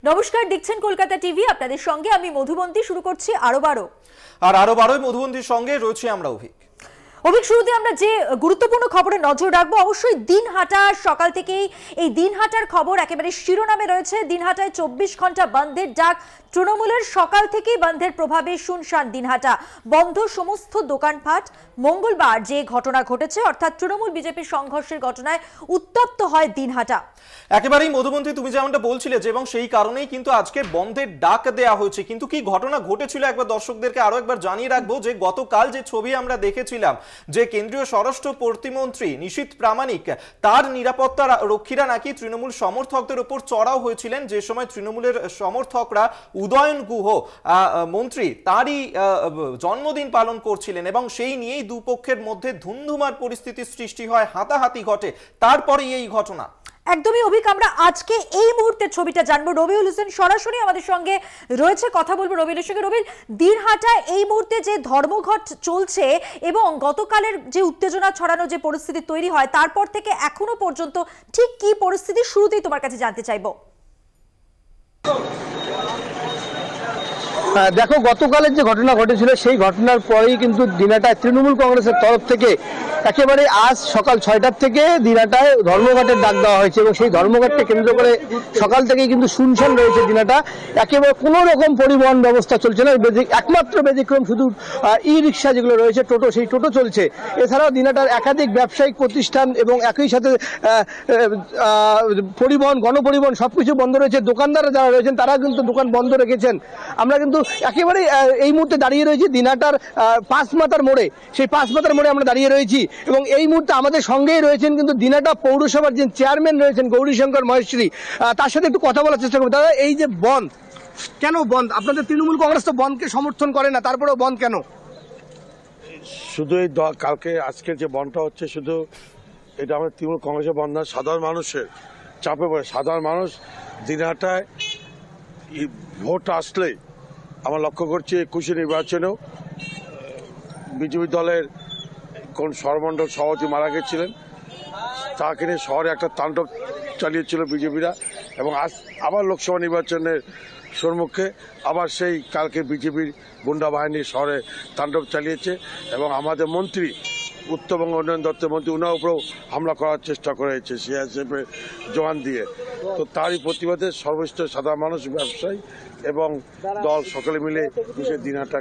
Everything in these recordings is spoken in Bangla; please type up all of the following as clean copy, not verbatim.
নমস্কার, দেখছেন কলকাতা টিভি। আপনাদের সঙ্গে আমি মধুবন্তী। শুরু করছি আরো বারোই মধুবন্তীর সঙ্গে রয়েছে আমরা অভিক। শুরুতে আমরা যে গুরুত্বপূর্ণ খবরে নজর রাখবো, অবশ্যই দিনহাটা। সকাল থেকেই এই দিনহাটার খবর একেবারে শিরোনামে রয়েছে। দিনহাটায় 24 ঘন্টা বন্ধের ডাক তৃণমূলের। সকাল থেকেই বন্ধের প্রভাবে শুনশান দিনহাটা, বন্ধ সমস্ত দোকানপাট। মঙ্গলবার যে ঘটনা ঘটেছে, অর্থাৎ তৃণমূল বিজেপির সংঘর্ষের ঘটনায় উত্তপ্ত হয় দিনহাটা। একেবারেই মধুবন্তী, তুমি যেমনটা বলছিলে যে এবং সেই কারণেই কিন্তু আজকে বন্ধের ডাক দেওয়া হয়েছে। কিন্তু কি ঘটনা ঘটেছিল একবার দর্শকদেরকে আরো একবার জানিয়ে রাখবো যে গতকাল যে ছবি আমরা দেখেছিলাম, যে কেন্দ্রীয় স্বরাষ্ট্র প্রতিমন্ত্রী নিশীথ প্রামাণিক তার নিরাপত্তা রক্ষীরা নাকি তৃণমূল সমর্থকদের উপর চড়াও হয়েছিলেন, যে সময় তৃণমূলের সমর্থকরা উদয়ন গুহ মন্ত্রী তারই জন্মদিন পালন করছিলেন এবং সেই নিয়েই দুপক্ষের মধ্যে ধুন্ধুমার পরিস্থিতির সৃষ্টি হয়, হাতাহাতি ঘটে, তারপরেই এই ঘটনা। একদমই অভিক, আমরা আজকে এই মুহূর্তের ছবিটা জানবো। রবিউল হোসেন সরাসরি আমাদের সঙ্গে রয়েছে, কথা বলবো রবিউলের সঙ্গে। রবিউল, দিনহাটা এই মুহূর্তে যে ধর্মঘট চলছে এবং গতকালের যে উত্তেজনা ছড়ানো যে পরিস্থিতি তৈরি হয়, তারপর থেকে এখনো পর্যন্ত ঠিক কি পরিস্থিতি, শুরুতেই তোমার কাছে জানতে চাইবো। দেখো, গতকালের যে ঘটনা ঘটেছিল সেই ঘটনার পরেই কিন্তু দিনহাটায় তৃণমূল কংগ্রেসের তরফ থেকে একেবারে আজ সকাল 6টার থেকে দিনহাটায় ধর্মঘটের ডাক দেওয়া হয়েছে এবং সেই ধর্মঘটকে কেন্দ্র করে সকাল থেকেই কিন্তু শুনশান রয়েছে দিনহাটা। একেবারে কোনো রকম পরিবহন ব্যবস্থা চলছে না, একমাত্র ব্যতিক্রম শুধু ই রিক্সা যেগুলো রয়েছে, টোটো, সেই টোটো চলছে। এছাড়াও দিনহাটার একাধিক ব্যবসায়িক প্রতিষ্ঠান এবং একই সাথে পরিবহন, গণপরিবহন সবকিছু বন্ধ রয়েছে। দোকানদাররা যারা রয়েছেন তারা কিন্তু দোকান বন্ধ রেখেছেন। আমরা কিন্তু একেবারে এই মুহূর্তে দাঁড়িয়ে রয়েছি দিনহাটার পাঁচমাথার মোড়ে। সেই পাঁচমাথার মোড়ে আমরা দাঁড়িয়ে রয়েছি এবং এই মুহূর্তে আমাদের সঙ্গেই রয়েছেন কিন্তু দিনহাটা পৌরসভার যে চেয়ারম্যান রয়েছেন গৌরীশঙ্কর মহেশ্বরী। তার সাথে একটু কথা বলার চেষ্টা করবো। দাদা, এই যে বন্ধ, কেন বন্ধ? আপনাদের তৃণমূল কংগ্রেস তো বন্ধকে সমর্থন করে না, তারপরেও বন্ধ কেন? শুধু এই কালকে আজকের যে বন্ধটা হচ্ছে, শুধু এটা আমাদের তৃণমূল কংগ্রেসের বন্ধ না, সাধারণ মানুষের চাপে পড়ে। সাধারণ মানুষ দিনহাটায় ভোট আসলেই আমরা লক্ষ্য করছি 21 নির্বাচনেও বিজেপি দলের কোন সরমণ্ডল সভাপতি মারা গেছিলেন, তাকে নিয়ে শহরে একটা তাণ্ডব চালিয়েছিল বিজেপিরা। এবং আজ আবার লোকসভা নির্বাচনের সম্মুখে আবার সেই কালকে বিজেপির গুন্ডা বাহিনী শহরে তাণ্ডব চালিয়েছে এবং আমাদের মন্ত্রী, উত্তরবঙ্গ উন্নয়ন দপ্তরের মন্ত্রী, উনার উপরেও হামলা করার চেষ্টা করেছে সিআইএসএফের জওয়ান দিয়ে। তো তারই প্রতিবাদে সর্বস্তর সাধারণ মানুষ, ব্যবসায়ী এবং দল সকলে মিলে দিনহাটা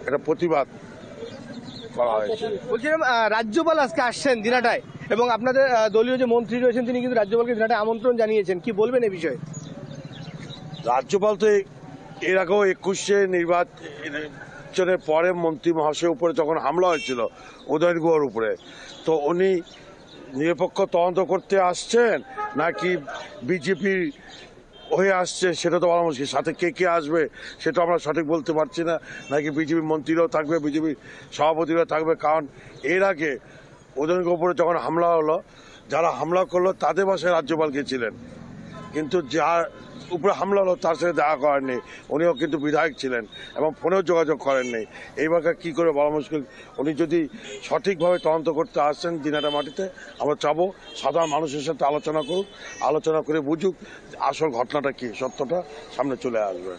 একটা প্রতিবাদ করা হয়েছে। বলছিলাম, রাজ্যপাল আজকে আসছেন দিনহাটায় এবং আপনাদের দলীয় যে মন্ত্রী রয়েছেন তিনি কিন্তু রাজ্যপালকে দিনহাটায় আমন্ত্রণ জানিয়েছেন, কি বলবেন এই বিষয়ে? রাজ্যপাল তো এর আগেও 21 নির্বাচনের পরে মন্ত্রী মহাশয়ের উপরে যখন হামলা হয়েছিল উদয়ন গুহর উপরে, তো উনি নিরপেক্ষ তদন্ত করতে আসছেন নাকি বিজেপি হয়ে আসছে সেটা তো বলা মুশকিল। সাথে কে কে আসবে সেটা আমরা সঠিক বলতে পারছি না, নাকি বিজেপি মন্ত্রীরাও থাকবে, বিজেপি সভাপতিরাও থাকবে। কারণ এর আগে উদয়ন গুহর উপরে যখন হামলা হলো, যারা হামলা করলো তাদের বাসায় রাজ্যপাল গেছিলেন, কিন্তু যার উপরে হামলা হলো তার সাথে দেখা করেননি। উনিও কিন্তু বিধায়ক ছিলেন এবং ফোনেও যোগাযোগ করেননি। এইবার কি করে বলা মুশকিল। উনি যদি সঠিকভাবে তদন্ত করতে আসছেন দিনহাটা মাটিতে, আমরা চাবো সাধারণ মানুষের সাথে আলোচনা করুক, আলোচনা করে বুঝুক আসল ঘটনাটা কি, সত্যটা সামনে চলে আসবে।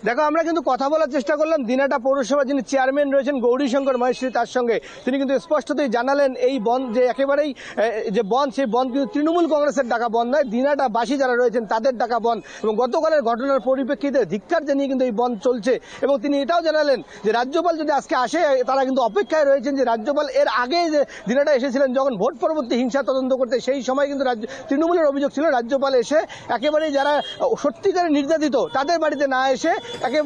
দেখো, আমরা কিন্তু কথা বলার চেষ্টা করলাম দিনহাটা পৌরসভার যিনি চেয়ারম্যান রয়েছেন গৌরীশঙ্কর মহেশ্বরী, তার সঙ্গে। তিনি কিন্তু স্পষ্টতই জানালেন এই বন্ধ যে একেবারেই যে বন্ধ, সেই বন্ধ কিন্তু তৃণমূল কংগ্রেসের ডাকা বন্ধ নয়, দিনহাটাবাসী যারা রয়েছেন তাদের ডাকা বন্ধ। এবং গতকালের ঘটনার পরিপ্রেক্ষিতে ধিক্কার জানিয়ে কিন্তু এই বন্ধ চলছে। এবং তিনি এটাও জানালেন যে রাজ্যপাল যদি আজকে আসে, তারা কিন্তু অপেক্ষায় রয়েছেন যে রাজ্যপাল এর আগে যে দিনহাটা এসেছিলেন যখন ভোট পরবর্তী হিংসা তদন্ত করতে, সেই সময় কিন্তু তৃণমূলের অভিযোগ ছিল রাজ্যপাল এসে একেবারেই যারা সত্যিকারে নির্যাতিত তাদের বাড়িতে না এসে একে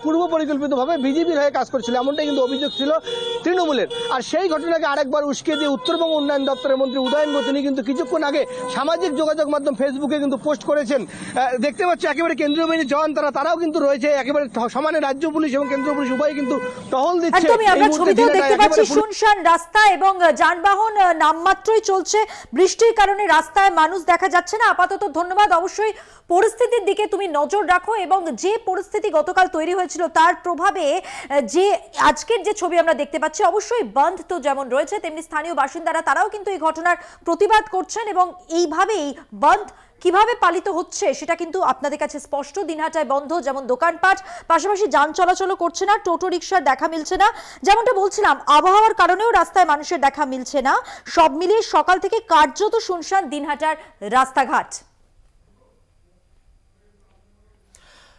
পূর্ব পরিকল্পিতভাবে বিজেপির হয়ে কাজ করছিল, এমনটাই কিন্তু অভিযোগ ছিল তৃণমূলের। আর সেই ঘটনাকে আরেকবার উস্কে দিয়ে উত্তরবঙ্গ উন্নয়ন দপ্তরের মন্ত্রী উদয়ন গুহ তিনি কিন্তু কিছুক্ষণ আগে সামাজিক যোগাযোগ মাধ্যম ফেসবুকে কিন্তু পোস্ট করেছেন। দেখতে পাচ্ছি একেবারে কেন্দ্রীয় বাহিনীর জওয়ান তারাও কিন্তু রয়েছে, একেবারে সমানে রাজ্য পুলিশ এবং কেন্দ্রীয় পুলিশ উভয় কিন্তু টহল দিচ্ছে। আমরা ছবিতেও দেখতে পাচ্ছি শুনশান রাস্তা এবং যানবাহন নামমাত্রই চলছে। বৃষ্টির কারণে রাস্তায় মানুষ দেখা যাচ্ছে না আপাতত। ধন্যবাদ। অবশ্যই পরিস্থিতির দিকে তুমি নজর রাখো এবং যে পরিস্থিতি গতকাল তৈরি হয়েছিল তার প্রভাবে যে আজকের যে ছবি আমরা দেখতে পাচ্ছি, অবশ্যই বন্ধ তো যেমন রয়েছে তেমনি স্থানীয় বাসিন্দারা তারাও কিন্তু এই ঘটনার প্রতিবাদ করছেন এবং এইভাবেই বন্ধ কিভাবে পালিত হচ্ছে সেটা কিন্তু আপনাদের কাছে স্পষ্ট। দিনহাটায় বন্ধ, যেমন দোকানপাট, পাশাপাশি যান চলাচলও করছে না, টোটো রিকশার দেখা মিলছে না। যেমনটা বলছিলাম, আবহাওয়ার কারণেও রাস্তায় মানুষের দেখা মিলছে না। সব মিলিয়ে সকাল থেকে কার্যত শুনশান দিনহাটার রাস্তাঘাট।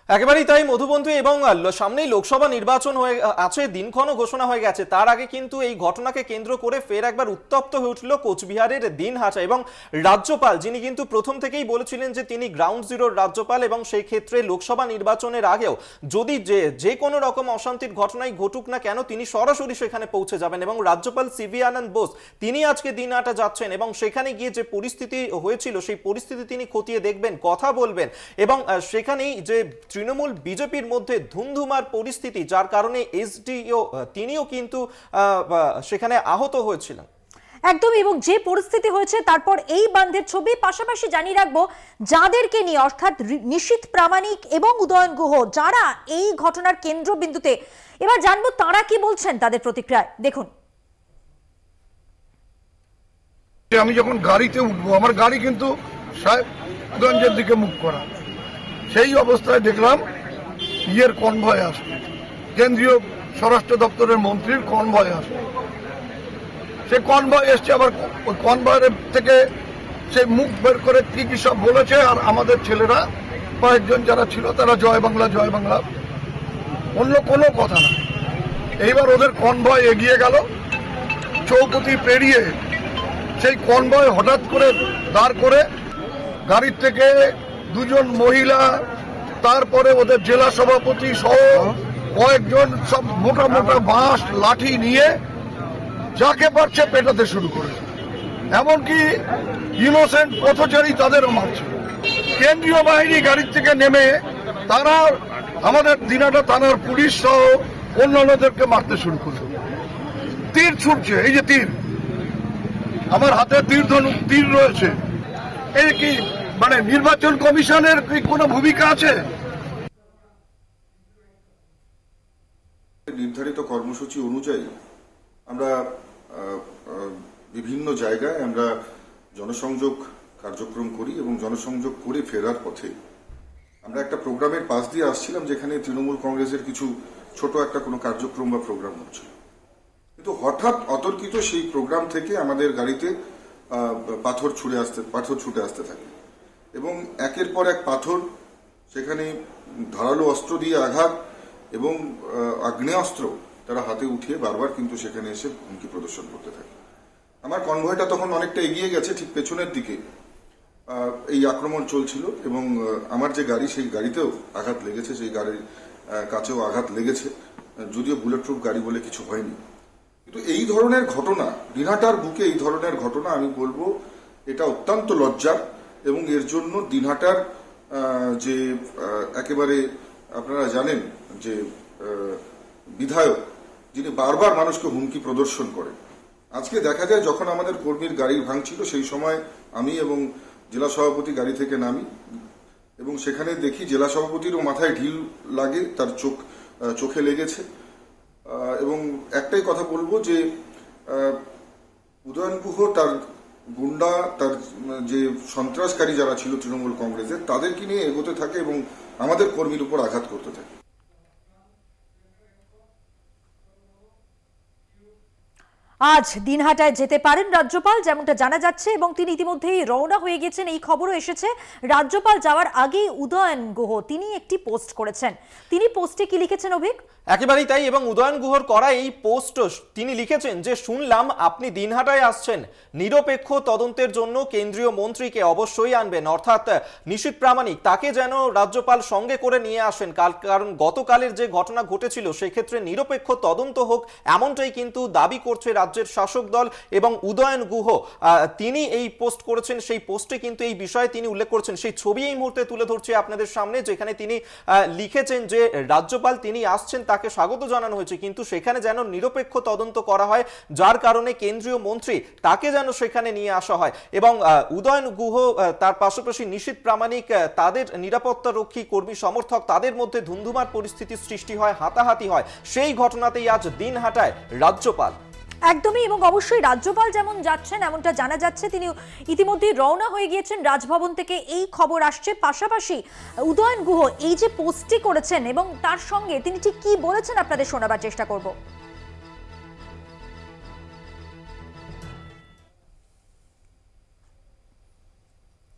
একেবারেই তাই মধুবন্তী, এবং সামনেই লোকসভা নির্বাচন হয়ে আছে, দিনক্ষণও ঘোষণা হয়ে গেছে। তার আগে কিন্তু এই ঘটনাকে কেন্দ্র করে ফের একবার উত্তপ্ত হয়ে উঠল কোচবিহারের দিনহাটা। এবং রাজ্যপাল, যিনি কিন্তু প্রথম থেকেই বলেছিলেন যে তিনি গ্রাউন্ড জিরোর রাজ্যপাল, এবং সেই ক্ষেত্রে লোকসভা নির্বাচনের আগেও যদি যে কোনো রকম অশান্তির ঘটনাই ঘটুক না কেন তিনি সরাসরি সেখানে পৌঁছে যাবেন। এবং রাজ্যপাল সিভি আনন্দ বোস তিনি আজকে দিনহাটা যাচ্ছেন, এবং সেখানে গিয়ে যে পরিস্থিতি হয়েছিল সেই পরিস্থিতি তিনি খতিয়ে দেখবেন, কথা বলবেন। এবং সেখানেই যে তৃণমূল বিজেপির মধ্যে ধুমধুমার পরিস্থিতি, যার কারণে এসডিও তিনিও কিন্তু সেখানে আহত হয়েছিলেন। একদম, এবং যে পরিস্থিতি হয়েছে তারপর এই বান্ধের ছবি। পাশাপাশি জানিয়ে রাখবো, যাদেরকে নিয়ে অর্থাৎ নিশীথ প্রামাণিক এবং উদয়ন গুহ, যারা এই ঘটনার কেন্দ্রবিন্দুতে, এবার জানবো তারা কি বলছেন, তাদের প্রতিক্রিয়া দেখুন। আমি যখন গাড়িতে উঠবো, আমার গাড়ি কিন্তু সাহেবগঞ্জের দিকে মুখ করা, সেই অবস্থায় দেখলাম ইয়ের কনভয় আসছে, কেন্দ্রীয় স্বরাষ্ট্র দপ্তরের মন্ত্রীর কনভয় আসছে। সে কনভয় এসছে, আবার ওই কনভয়ের থেকে সে মুখ বের করে কি কি সব বলেছে। আর আমাদের ছেলেরা কয়েকজন যারা ছিল তারা জয় বাংলা জয় বাংলা, অন্য কোনো কথা না। এইবার ওদের কনভয় এগিয়ে গেল, চৌপতি পেরিয়ে সেই কনভয় হঠাৎ করে দাঁড় করে গাড়ির থেকে দুজন মহিলা, তারপরে ওদের জেলা সভাপতি সহ কয়েকজন সব মোটা মোটা বাঁশ লাঠি নিয়ে যাকে পারছে পেটাতে শুরু করেছে। এমনকি ইনোসেন্ট পথচারী তাদেরও মারছে। কেন্দ্রীয় বাহিনী গাড়ির থেকে নেমে তারা আমাদের দিনহাটা থানার পুলিশ সহ অন্যান্যদেরকে মারতে শুরু করছে। তীর ছুটছে, এই যে তীর, আমার হাতে তীর রয়েছে। এই কি মানে নির্বাচন কমিশনের কি কোনো ভূমিকা আছে? নির্ধারিত কর্মসূচি অনুযায়ী আমরা বিভিন্ন জায়গায় আমরা জনসংযোগ কার্যক্রম করি, এবং জনসংযোগ করে ফেরার পথে আমরা একটা প্রোগ্রামের পাশ দিয়ে আসছিলাম, যেখানে তৃণমূল কংগ্রেসের কিছু ছোট একটা কোনো কার্যক্রম বা প্রোগ্রাম হচ্ছিল। কিন্তু হঠাৎ অতর্কিত সেই প্রোগ্রাম থেকে আমাদের গাড়িতে পাথর ছুটে আসতে থাকে, এবং একের পর এক পাথর, সেখানে ধারালো অস্ত্র দিয়ে আঘাত এবং আগ্নেয়াস্ত্র তারা হাতে উঠিয়ে বারবার কিন্তু সেখানে এসে হুমকি প্রদর্শন করতে থাকে। আমার কনভয়টা তখন অনেকটা এগিয়ে গেছে, ঠিক পেছনের দিকে এই আক্রমণ চলছিল, এবং আমার যে গাড়ি সেই গাড়িতেও আঘাত লেগেছে, সেই গাড়ির কাছেও আঘাত লেগেছে, যদিও বুলেট প্রুফ গাড়ি বলে কিছু হয়নি। কিন্তু এই ধরনের ঘটনা, দিনহাটার বুকে এই ধরনের ঘটনা, আমি বলবো এটা অত্যন্ত লজ্জার। এবং এর জন্য দিনহাটার যে একেবারে আপনারা জানেন যে বিধায়ক, যিনি বারবার মানুষকে হুমকি প্রদর্শন করেন, আজকে দেখা যায় যখন আমাদের কর্মীর গাড়ি ভাঙছিল সেই সময় আমি এবং জেলা সভাপতি গাড়ি থেকে নামি, এবং সেখানে দেখি জেলা সভাপতিরও মাথায় ঢিল লাগে, তার চোখে লেগেছে। এবং একটাই কথা বলবো যে উদয়ন গুহ, তার গুন্ডা, তার যে সন্ত্রাসকারী যারা ছিল তৃণমূল কংগ্রেসের, তাদেরকে নিয়ে এগোতে থাকে এবং আমাদের কর্মীর উপর আঘাত করতে থাকে। আজ দিনহাটায় যেতে পারেন রাজ্যপাল, যেমনটা জানা যাচ্ছে, এবং তিনি ইতিমধ্যেই রওনা হয়ে গেছেন। এই খবরও এসেছে রাজ্যপাল যাওয়ার আগেই উদয়ন গুহ তিনি একটি পোস্ট করেছেন। তিনি পোস্টে কি লিখেছেন অভিক? একেবারেই তাই, এবং উদয়ন গুহর করা এই পোস্ট তিনি লিখেছেন যে শুনলাম আপনি দিনহাটায় আসছেন, নিরপেক্ষ তদন্তের জন্য কেন্দ্রীয় মন্ত্রীকে অবশ্যই আনবেন, অর্থাৎ নিশীথ প্রামাণিক, তাকে যেন রাজ্যপাল সঙ্গে করে নিয়ে আসেন, কারণ গতকালের যে ঘটনা ঘটেছিল সেক্ষেত্রে নিরপেক্ষ তদন্ত হোক, এমনটাই কিন্তু দাবি করছে রাজ্যের শাসক দল। এবং উদয়ন গুহ তিনি এই পোস্ট করেছেন, সেই পোস্টে কিন্তু এই বিষয়ে তিনি উল্লেখ করেছেন। সেই ছবি এই মুহূর্তে তুলে ধরছি আপনাদের সামনে, যেখানে তিনি লিখেছেন যে রাজ্যপাল তিনি আসছেন, তাকে স্বাগত জানানো হয়েছে, কিন্তু সেখানে যেন নিরপেক্ষ তদন্ত করা হয়, যার কারণে কেন্দ্রীয় মন্ত্রী তাকে যেন সেখানে নিয়ে আসা হয়। এবং উদয়ন গুহ, তার পাশাপাশি নিশীথ প্রামাণিক, তাদের নিরাপত্তা রক্ষী কর্মী সমর্থক, তাদের মধ্যে ধুমধুমার পরিস্থিতির সৃষ্টি হয়, হাতাহাতি হয়। সেই ঘটনাতেই আজ দিনহাটায় রাজ্যপাল। একদমই, এবং অবশ্যই রাজ্যপাল যেমন যাচ্ছেন এমনটা জানা যাচ্ছে, তিনি ইতিমধ্যেই রওনা হয়ে গিয়েছেন রাজভবন থেকে, এই খবর আসছে। পাশাপাশি উদয়ন গুহ এই যে পোস্টটি করেছেন এবং তার সঙ্গে তিনি ঠিক কি বলেছেন আপনাদের শোনাবার চেষ্টা করব।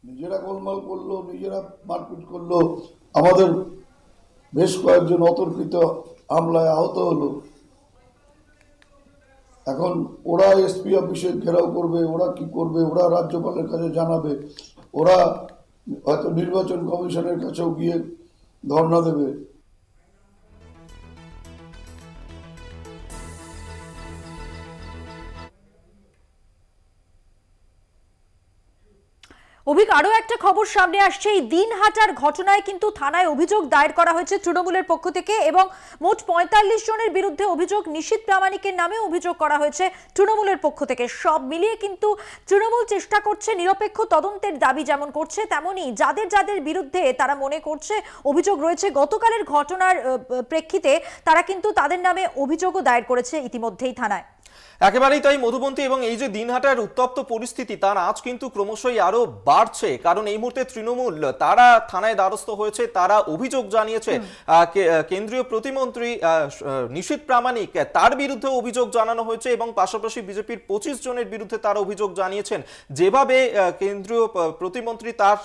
নিজেরা গোলমাল করলো, নিজেরা মারপিট করলো, আমাদের বেশ কয়েকজন অতর্কিত হামলায় আহত হলো। এখন ওরা এসপি অফিসে ঘেরাও করবে, ওরা কি করবে, ওরা রাজ্যপালের কাছে জানাবে, ওরা হয়তো নির্বাচন কমিশনের কাছেও গিয়ে ধর্ণা দেবে। অভিক, আরো একটা খবর সামনে আসছে। এই দিনহাটার ঘটনায় কিন্তু থানায় অভিযোগ দায়ের করা হয়েছে তৃণমূলের পক্ষ থেকে, এবং মোট ৪৫ জনের বিরুদ্ধে অভিযোগ, নিশীথ প্রামাণিকের নামে অভিযোগ করা হয়েছে তৃণমূলের পক্ষ থেকে। সব মিলিয়ে কিন্তু তৃণমূল চেষ্টা করছে নিরপেক্ষ তদন্তের দাবি যেমন করছে, তেমনি যাদের যাদের বিরুদ্ধে তারা মনে করছে অভিযোগ রয়েছে গতকালের ঘটনার প্রেক্ষিতে, তারা কিন্তু তাদের নামে অভিযোগও দায়ের করেছে ইতিমধ্যেই থানায়। একেবারেই তাই মধুবন্তী, এবং এই যে দিনহাটার উত্তপ্ত পরিস্থিতি তার আজ কিন্তু ক্রমশই আরো বাড়ছে, কারণ এই মুহূর্তে তৃণমূল তারা থানায় দ্বারস্থ হয়েছে, তারা অভিযোগ জানিয়েছে কেন্দ্রীয় প্রতিমন্ত্রী নিশীথ প্রামাণিক, তার বিরুদ্ধে অভিযোগ জানানো হয়েছে, এবং পাশাপাশি বিজেপির ২৫ জনের বিরুদ্ধে তারা অভিযোগ জানিয়েছেন যেভাবে কেন্দ্রীয় প্রতিমন্ত্রী তার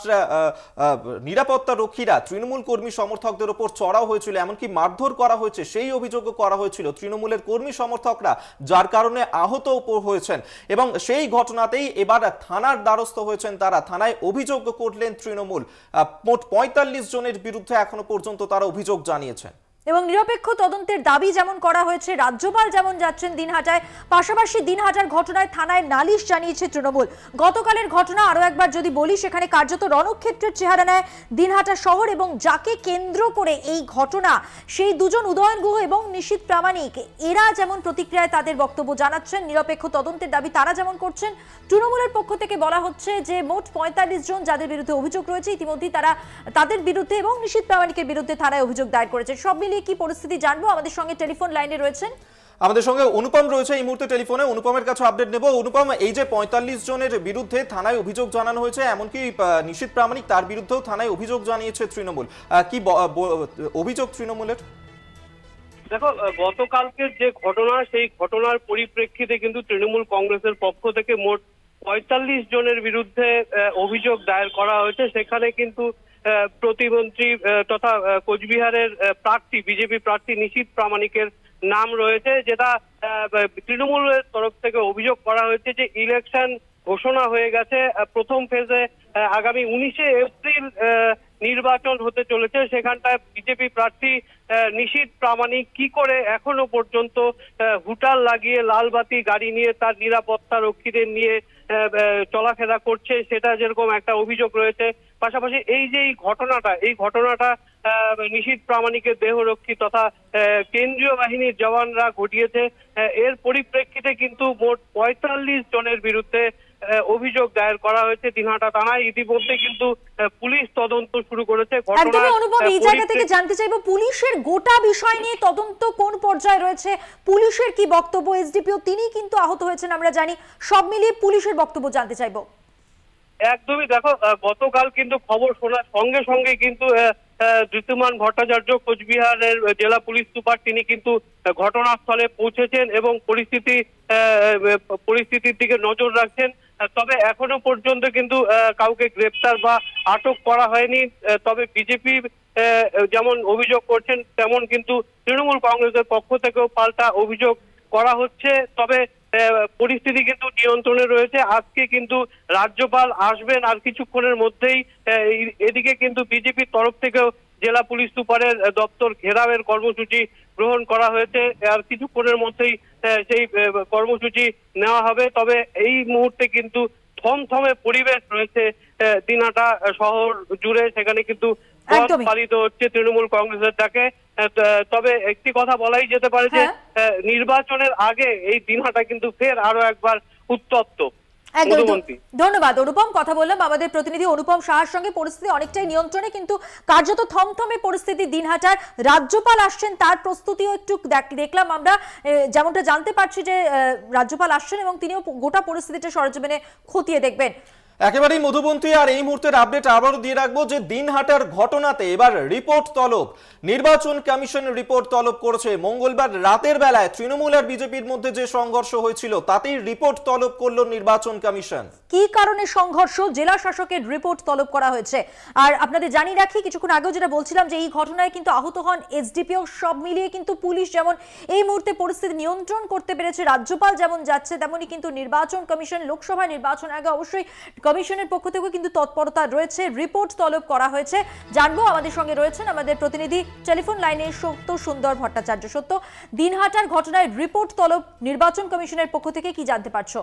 নিরাপত্তা রক্ষীরা তৃণমূল কর্মী সমর্থকদের ওপর চড়াও হয়েছিল, এমনকি মারধর করা হয়েছে, সেই অভিযোগও করা হয়েছিল তৃণমূলের কর্মী সমর্থকরা, যার কারণে আহত হয়েছেন। এবং সেই ঘটনাতেই এবার থানার দ্বারস্থ হয়েছেন তারা, থানায় অভিযোগ করলেন তৃণমূল। মোট ৪৫ জনের বিরুদ্ধে এখনো পর্যন্ত তারা অভিযোগ জানিয়েছেন। এবং নিরপেক্ষ তদন্তের দাবি যেমন করা হয়েছে, রাজ্যপাল যেমন যাচ্ছেন দিনহাটায়, পাশাপাশি দিনহাটার ঘটনায় থানায় নালিশ জানিয়েছে তৃণমূল। গতকালের ঘটনা আরো একবার যদি বলি, সেখানে কার্যত রণক্ষেত্রের চেহারা নেয় দিনহাটা শহর, এবং যাকে কেন্দ্র করে এই ঘটনা, সেই দুজন উদয়ন গুহ এবং নিশীথ প্রামাণিক, এরা যেমন প্রতিক্রিয়ায় তাদের বক্তব্য জানাচ্ছেন, নিরপেক্ষ তদন্তের দাবি তারা যেমন করছেন। তৃণমূলের পক্ষ থেকে বলা হচ্ছে যে মোট ৪৫ জন যাদের বিরুদ্ধে অভিযোগ রয়েছে, ইতিমধ্যেই তারা তাদের বিরুদ্ধে এবং নিশীথ প্রামাণিকের বিরুদ্ধে থানায় অভিযোগ দায়ের করেছে। সব মিলিয়ে কি পরিস্থিতি জানবো, আমাদের সঙ্গে টেলিফোন লাইনে রয়েছেন, আমাদের সঙ্গে অনুপম রয়েছে এই মুহূর্তে টেলিফোনে। অনুপমের কাছে আপডেট নেব। অনুপম, এই যে ৪৫ জনের বিরুদ্ধে থানায় অভিযোগ জানানো হয়েছে, এমনকি নিশীথ প্রামাণিক তার বিরুদ্ধেও থানায় অভিযোগ জানিয়েছে তৃণমূল, কি অভিযোগ তৃণমূলের? দেখো, গতকালকের যে ঘটনা, সেই ঘটনার পরিপ্রেক্ষিতে কিন্তু তৃণমূল কংগ্রেসের পক্ষ থেকে মোট ৪৫ জনের বিরুদ্ধে অভিযোগ দায়ের করা হয়েছে। সেখানে কিন্তু প্রতিমন্ত্রী তথা কোচবিহারের প্রার্থী, বিজেপি প্রার্থী নিশীথ প্রামাণিকের নাম রয়েছে, যেটা তৃণমূলের তরফ থেকে অভিযোগ করা হয়েছে যে ইলেকশন ঘোষণা হয়ে গেছে, প্রথম ফেজে আগামী ১৯শে এপ্রিল নির্বাচন হতে চলেছে, সেখানটায় বিজেপি প্রার্থী নিশীথ প্রামাণিক কি করে এখনো পর্যন্ত হুটার লাগিয়ে লালবাতি গাড়ি নিয়ে তার নিরাপত্তা রক্ষীদের নিয়ে চলাফেরা করছে, সেটা যেরকম একটা অভিযোগ রয়েছে। পাশাপাশি এই যে এই ঘটনাটা নিশীথ প্রামাণিকের দেহরক্ষী তথা কেন্দ্রীয় বাহিনীর জওয়ানরা ঘটিয়েছে, এর পরিপ্রেক্ষিতে কিন্তু মোট ৪৫ জনের বিরুদ্ধে অভিযোগ দায়ের করা হয়েছে দিনহাটা থানায়। ইতিমধ্যে কিন্তু পুলিশ তদন্ত শুরু করেছে। অনুপম, এই জায়গা থেকে জানতে চাইবো, পুলিশের গোটা বিষয় নিয়ে তদন্ত কোন পর্যায়ে রয়েছে, পুলিশের কি বক্তব্য? এসডিপিও তিনি কিন্তু আহত হয়েছেন আমরা জানি, সব মিলিয়ে পুলিশের বক্তব্য জানতে চাইবো। একদমই, দেখো, গতকাল কিন্তু খবর শোনার সঙ্গে সঙ্গে কিন্তু ঋতুমান ভট্টাচার্য, কোচবিহারের জেলা পুলিশ সুপার, তিনি কিন্তু ঘটনাস্থলে পৌঁছেছেন এবং পরিস্থিতির দিকে নজর রাখছেন। তবে এখনো পর্যন্ত কিন্তু কাউকে গ্রেপ্তার বা আটক করা হয়নি। তবে বিজেপি যেমন অভিযোগ করছেন, তেমন কিন্তু তৃণমূল কংগ্রেসের পক্ষ থেকেও পাল্টা অভিযোগ করা হচ্ছে। তবে পরিস্থিতি কিন্তু নিয়ন্ত্রণে রয়েছে। আজকে কিন্তু রাজ্যপাল আসবেন আর কিছুক্ষণের মধ্যেই। এদিকে কিন্তু বিজেপির তরফ থেকেও জেলা পুলিশ সুপারের দপ্তর ঘেরাওয়ের কর্মসূচি গ্রহণ করা হয়েছে, আর কিছুক্ষণের মধ্যেই সেই কর্মসূচি নেওয়া হবে। তবে এই মুহূর্তে কিন্তু থমথমে পরিবেশ রয়েছে দিনহাটা শহর জুড়ে, সেখানে কিন্তু পালিত হচ্ছে তৃণমূল কংগ্রেসের ডাকে। তবে একটি কথা বলাই যেতে পারে যে নির্বাচনের আগে এই দিনহাটা কিন্তু ফের আরো একবার উত্তপ্ত। ধন্যবাদ অনুপম। কথা বললাম আমাদের প্রতিনিধি অনুপম সাহার সঙ্গে। পরিস্থিতি অনেকটাই নিয়ন্ত্রণে, কিন্তু কার্যত থমথমে পরিস্থিতি দিনহাটার। রাজ্যপাল আসছেন, তার প্রস্তুতিও একটু দেখলাম আমরা, যেমনটা জানতে পারছি যে রাজ্যপাল আসছেন এবং তিনিও গোটা পরিস্থিতিটা সরেজমিনে খতিয়ে দেখবেন। একেবারেই মধুবন্তী। আর এই মুহূর্তের আপডেট আবারও দিয়ে রাখবো যে দিনহাটার ঘটনাতে এবার রিপোর্ট তলব, নির্বাচন কমিশন রিপোর্ট তলব করেছে। মঙ্গলবার রাতের বেলায় তৃণমূল আর বিজেপির মধ্যে যে সংঘর্ষ হয়েছিল তাতেই রিপোর্ট তলব করলো নির্বাচন কমিশন। কি কারণে সংঘর্ষ, জেলা শাসকের রিপোর্ট তলব করা হয়েছে। আর আপনাদের জানিয়ে রাখি, কিছুক্ষণ আগেও যেটা বলছিলাম যে এই ঘটনায় কিন্তু আহত হন এসডিপিও। সব মিলিয়ে কিন্তু পুলিশ যেমন এই মুহূর্তে পরিস্থিতি নিয়ন্ত্রণ করতে পেরেছে, রাজ্যপাল যেমন যাচ্ছে তেমনই কিন্তু নির্বাচন কমিশন, লোকসভা নির্বাচন আগে অবশ্যই কমিশনের পক্ষ থেকেও কিন্তু তৎপরতা রয়েছে, রিপোর্ট তলব করা হয়েছে। জানবো, আমাদের সঙ্গে রয়েছেন আমাদের প্রতিনিধি টেলিফোন লাইনে সত্য সুন্দর ভট্টাচার্য। সত্য, দিনহাটার ঘটনায় রিপোর্ট তলব নির্বাচন কমিশনের পক্ষ থেকে, কি জানতে পারছো?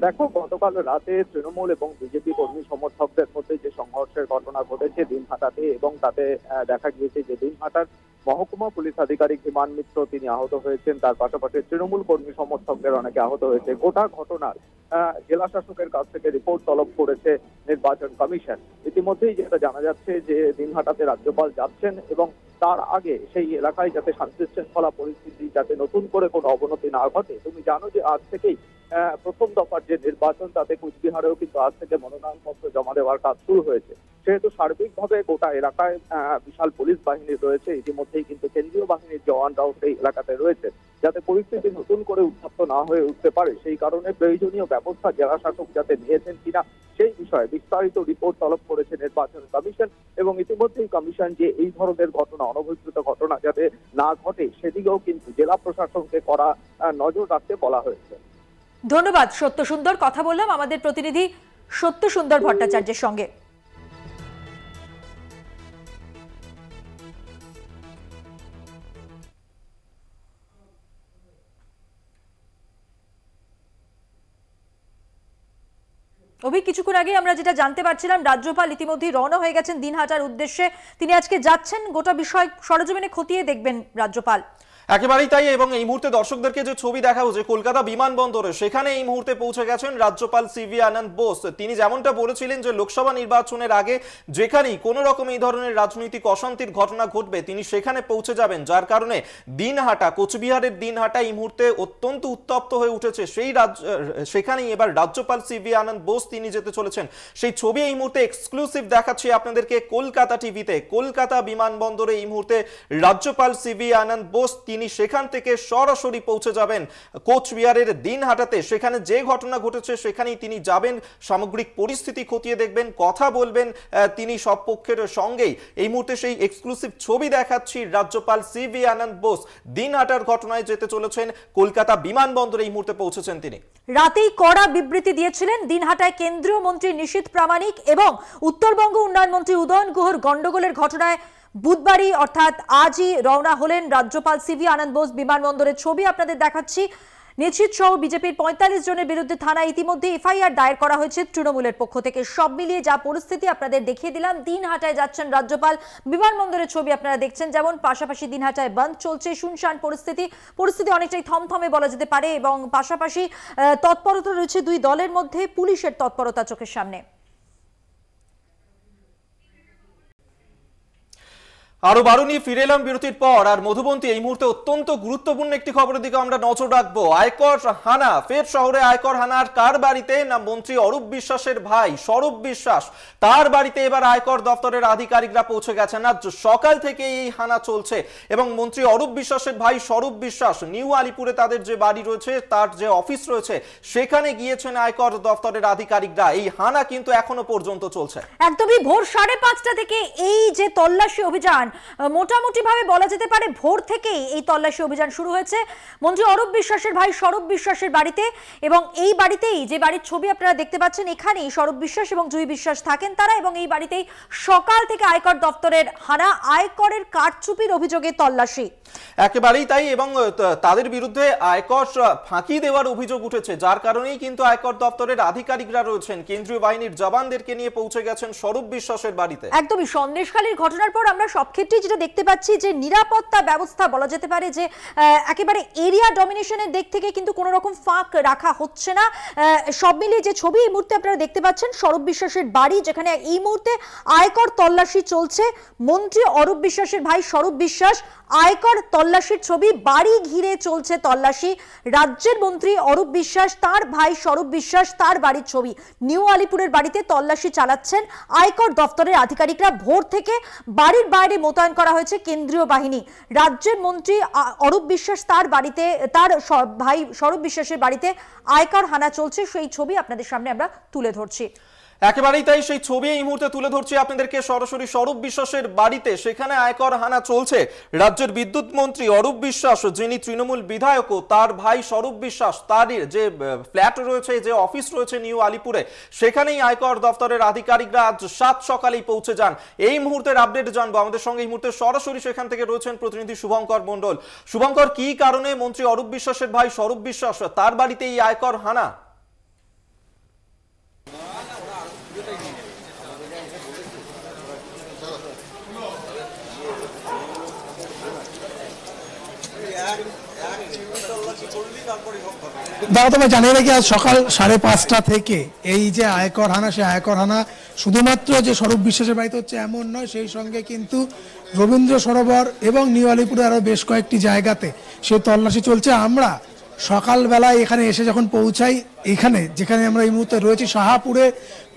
দেখো, গতকাল রাতে তৃণমূল এবং বিজেপি কর্মী সমর্থকদের মধ্যে যে সংঘর্ষের ঘটনা ঘটেছে দিনহাটাতে, এবং তাতে দেখা গিয়েছে যে দিনহাটার মহকুমা পুলিশ আধিকারিক বিমান মিত্র তিনি আহত হয়েছেন, তার পাশাপাশি তৃণমূল কর্মী সমর্থকদের অনেকে আহত হয়েছে। গোটা ঘটনার জেলা শাসকের কাছ থেকে রিপোর্ট তলব করেছে নির্বাচন কমিশন। ইতিমধ্যেই যেটা জানা যাচ্ছে যে দিনহাটাতে রাজ্যপাল যাচ্ছেন এবং তার আগে সেই এলাকায় যাতে শান্তি শৃঙ্খলা পরিস্থিতি যাতে নতুন করে কোনো অবনতি না ঘটে। তুমি জানো যে আজ থেকেই প্রথম দফার যে নির্বাচন, তাতে কুচবিহারেও কিন্তু আজ থেকে মনোনয়নপত্র জমা দেওয়ার কাজ শুরু হয়েছে। সেহেতু সার্বিকভাবে গোটা এলাকায় বিশাল পুলিশ বাহিনী রয়েছে। ইতিমধ্যেই কিন্তু কেন্দ্রীয় বাহিনীর জওয়ানরাও সেই এলাকাতে রয়েছে, যাতে পরিস্থিতি নতুন করে উত্তপ্ত না হয়ে উঠতে পারে। সেই কারণে প্রয়োজনীয় ব্যবস্থা জেলা শাসক যাতে নিয়েছেন কিনা সেই বিষয়ে বিস্তারিত রিপোর্ট তলব করেছে নির্বাচন কমিশন। এবং ইতিমধ্যেই কমিশন যে এই ধরনের ঘটনা, অনভিপ্রেত ঘটনা যাতে না ঘটে সেদিকেও কিন্তু জেলা প্রশাসনকে করা নজর রাখতে বলা হয়েছে। ধন্যবাদ সত্য সুন্দর। কথা বললাম আমাদের প্রতিনিধি সত্য সুন্দর ভট্টাচার্যের সঙ্গে। কিছুক্ষণ আগে আমরা যেটা জানতে পারছিলাম, রাজ্যপাল ইতিমধ্যেই রওনা হয়ে গেছেন দিনহাটার উদ্দেশ্যে। তিনি আজকে যাচ্ছেন, গোটা বিষয় সরেজমিনে খতিয়ে দেখবেন রাজ্যপাল। একেবারেই তাই। এবং এই মুহূর্তে দর্শকদেরকে যে ছবি দেখাবো যে কলকাতা বিমানবন্দরে, সেখানে এই মুহূর্তে পৌঁছে গেছেন রাজ্যপাল সিভি আনন্দ বোস। তিনি যেমনটা বলেছিলেন যে লোকসভা নির্বাচনের আগে যেখানেই কোনো রকম এই ধরনের রাজনৈতিক অশান্তির ঘটনা ঘটবে তিনি সেখানে পৌঁছে যাবেন, যার কারণে দিনহাটা, কোচবিহারের দিনহাটা এই মুহূর্তে অত্যন্ত উত্তপ্ত হয়ে উঠেছে। সেখানেই এবার রাজ্যপাল সিভি আনন্দ বোস তিনি যেতে চলেছেন। সেই ছবি এই মুহূর্তে এক্সক্লুসিভ দেখাচ্ছি আপনাদেরকে কলকাতা টিভিতে। কলকাতা বিমানবন্দরে এই মুহূর্তে রাজ্যপাল সিভি আনন্দ বোস তিনি সেখান থেকে সরাসরি পৌঁছে যাবেন কোচবিহারের দিনহাটাতে। সেখানে যে ঘটনা ঘটেছে সেখানেই তিনি যাবেন, সামগ্রিক পরিস্থিতি খতিয়ে দেখবেন, কথা বলবেন তিনি সব পক্ষের সঙ্গেই। এই মুহূর্তে সেই এক্সক্লুসিভ ছবি দেখাচ্ছি। রাজ্যপাল সিভি আনন্দ বোস দিনহাটার ঘটনায় যেতে চলেছেন, কলকাতা বিমানবন্দরে এই মুহূর্তে পৌঁছেছেন তিনি। রাতেই কড়া বিবৃতি দিয়েছিলেন দিনহাটায় কেন্দ্রীয় মন্ত্রী নিশীথ প্রামাণিক এবং উত্তরবঙ্গ উন্নয়ন মন্ত্রী উদয়ন গুহর গন্ডগোলের ঘটনায় বুধবারই অর্থাৎ আজই রওনা হলেন রাজ্যপাল সিভি আনন্দ বোস। বিমানবন্দরের ছবি আপনাদের দেখাচ্ছি। নিশীথ সহ বিজেপির ৪৫ জনের বিরুদ্ধে থানায় ইতিমধ্যে এফআইআর দায়ের করা হয়েছে তৃণমূলের পক্ষ থেকে। সব মিলিয়ে যা পরিস্থিতি আপনাদের দেখিয়ে দিলাম। দিনহাটায় যাচ্ছেন রাজ্যপাল, বিমানবন্দরের ছবি আপনারা দেখছেন যেমন। পাশাপাশি দিনহাটায় বন্ধ চলছে, শুনশান পরিস্থিতি অনেকটাই থমথমে বলা যেতে পারে। এবং পাশাপাশি তৎপরতা রয়েছে দুই দলের মধ্যে, পুলিশের তৎপরতা চোখের সামনে। আরো বারো নিয়ে ফিরে এলাম বিরতির পর। আর মধুবন্তী, এই মুহূর্তে অত্যন্ত গুরুত্বপূর্ণ একটি খবরের দিকে আমরা নজর রাখবো। আয়কর হানা, ফের শহরে আয়কর হানার কার বাড়িতে? না মন্ত্রী অরূপ বিশ্বাসের ভাই স্বরূপ বিশ্বাস, তার বাড়িতে এবার আয়কর দপ্তরের আধিকারিকরা পৌঁছে গেছেন। আজ সকাল থেকে এই হানা চলছে এবং মন্ত্রী অরূপ বিশ্বাসের ভাই স্বরূপ বিশ্বাস নিউ আলিপুরে তাদের যে বাড়ি রয়েছে, তার যে অফিস রয়েছে, সেখানে গিয়েছেন আয়কর দপ্তরের আধিকারিকরা। এই হানা কিন্তু এখনো পর্যন্ত চলছে। একদমই ভোর ৫:৩০ থেকে এই যে তল্লাশি অভিযান, মোটামুটি ভাবে বলা যেতে পারে ভোর থেকেই এই তল্লাশি অভিযান শুরু হয়েছে মন্ত্রী অরূপ বিশ্বাসের ভাই স্বরূপ বিশ্বাসের বাড়িতে। এবং এই বাড়িতেই, যে বাড়ির ছবি আপনারা দেখতে পাচ্ছেন, এখানেই স্বরূপ বিশ্বাস এবং জুই বিশ্বাস থাকেন তারা। এবং এই বাড়িতেই সকাল থেকে আয়কর দপ্তরের হানা, আয়করের কারচুপির অভিযোগে তল্লাশি। একেবারেই তাই। এবং তাদের বিরুদ্ধে আয়কর ফাঁকি দেওয়ার অভিযোগ উঠেছে, যার কারণেই কিন্তু আয়কর দপ্তরের আধিকারিকরা রয়েছেন, কেন্দ্রীয় বাহিনীর জওয়ানদেরকে নিয়ে পৌঁছে গেছেন স্বরূপ বিশ্বাসের বাড়িতে। একদমই সন্দেশখালীর ঘটনার পর আমরা সব ক্ষেত্রে যেটা দেখতে পাচ্ছি যে নিরাপত্তা ব্যবস্থা বলা যেতে পারে যে একেবারে এরিয়া ডমিনেশনের দিক থেকে কিন্তু কোনো রকম ফাঁক রাখা হচ্ছে না। সব মিলিয়ে যে ছবি এই মুহূর্তে আপনারা দেখতে পাচ্ছেন স্বরূপ বিশ্বাসের বাড়ি, যেখানে এই মুহূর্তে আয়কর তল্লাশি চলছে। মন্ত্রী অরূপ বিশ্বাসের ভাই স্বরূপ বিশ্বাস, আয়কর তল্লাশির ছবি, বাড়ি ঘিরে চলছে তল্লাশি। রাজ্যের মন্ত্রী অরূপ বিশ্বাস, তার ভাই স্বরূপ বিশ্বাস, তার বাড়ির ছবি। নিউ আলিপুরের বাড়িতে তল্লাশি চালাচ্ছেন আয়কর দফতরের আধিকারিকরা। ভোর থেকে বাড়ির বাইরে মোতায়েন করা হয়েছে কেন্দ্রীয় বাহিনী। রাজ্যের মন্ত্রী অরূপ বিশ্বাস তার বাড়িতে, তার ভাই স্বরূপ বিশ্বাসের বাড়িতে আয়কর হানা চলছে, সেই ছবি আপনাদের সামনে আমরা তুলে ধরছি। একেবারেই তাই, সেই ছবি এই মুহূর্তে তুলে ধরছি আপনাদেরকে সরাসরি স্বরূপ বিশ্বাসের বাড়িতে। সেখানে আয়কর হানা চলছে। রাজ্যের বিদ্যুৎ মন্ত্রী অরূপ বিশ্বাস, যিনি তৃণমূল বিধায়ক, তার ভাই স্বরূপ বিশ্বাস, তার যে ফ্ল্যাট রয়েছে, যে অফিস রয়েছে নিউ আলিপুরে, সেখানেই আয়কর দফতরের আধিকারিকরা আজ 7 সকালেই পৌঁছে যান। এই মুহূর্তের আপডেট জানবো। আমাদের সঙ্গে এই মুহূর্তে সরাসরি সেখান থেকে রয়েছেন প্রতিনিধি শুভঙ্কর মণ্ডল। শুভঙ্কর, কি কারণে মন্ত্রী অরূপ বিশ্বাসের ভাই স্বরূপ বিশ্বাস তার বাড়িতে এই আয়কর হানা? দাদা, তোমায় জানিয়ে রাখি আজ সকাল 5:30 থেকে এই যে আয়কর হানা, সেই আয়কর হানা শুধুমাত্র যে স্বরূপ বিশ্বাসের বাড়িতে হচ্ছে এমন নয়, সেই সঙ্গে কিন্তু রবীন্দ্র সরোবর এবং নিউ আলিপুরে আরো বেশ কয়েকটি জায়গাতে সেই তল্লাশি চলছে। আমরা সকালবেলায় এখানে এসে যখন পৌঁছাই, এখানে যেখানে আমরা এই মুহূর্তে রয়েছি শাহাপুরে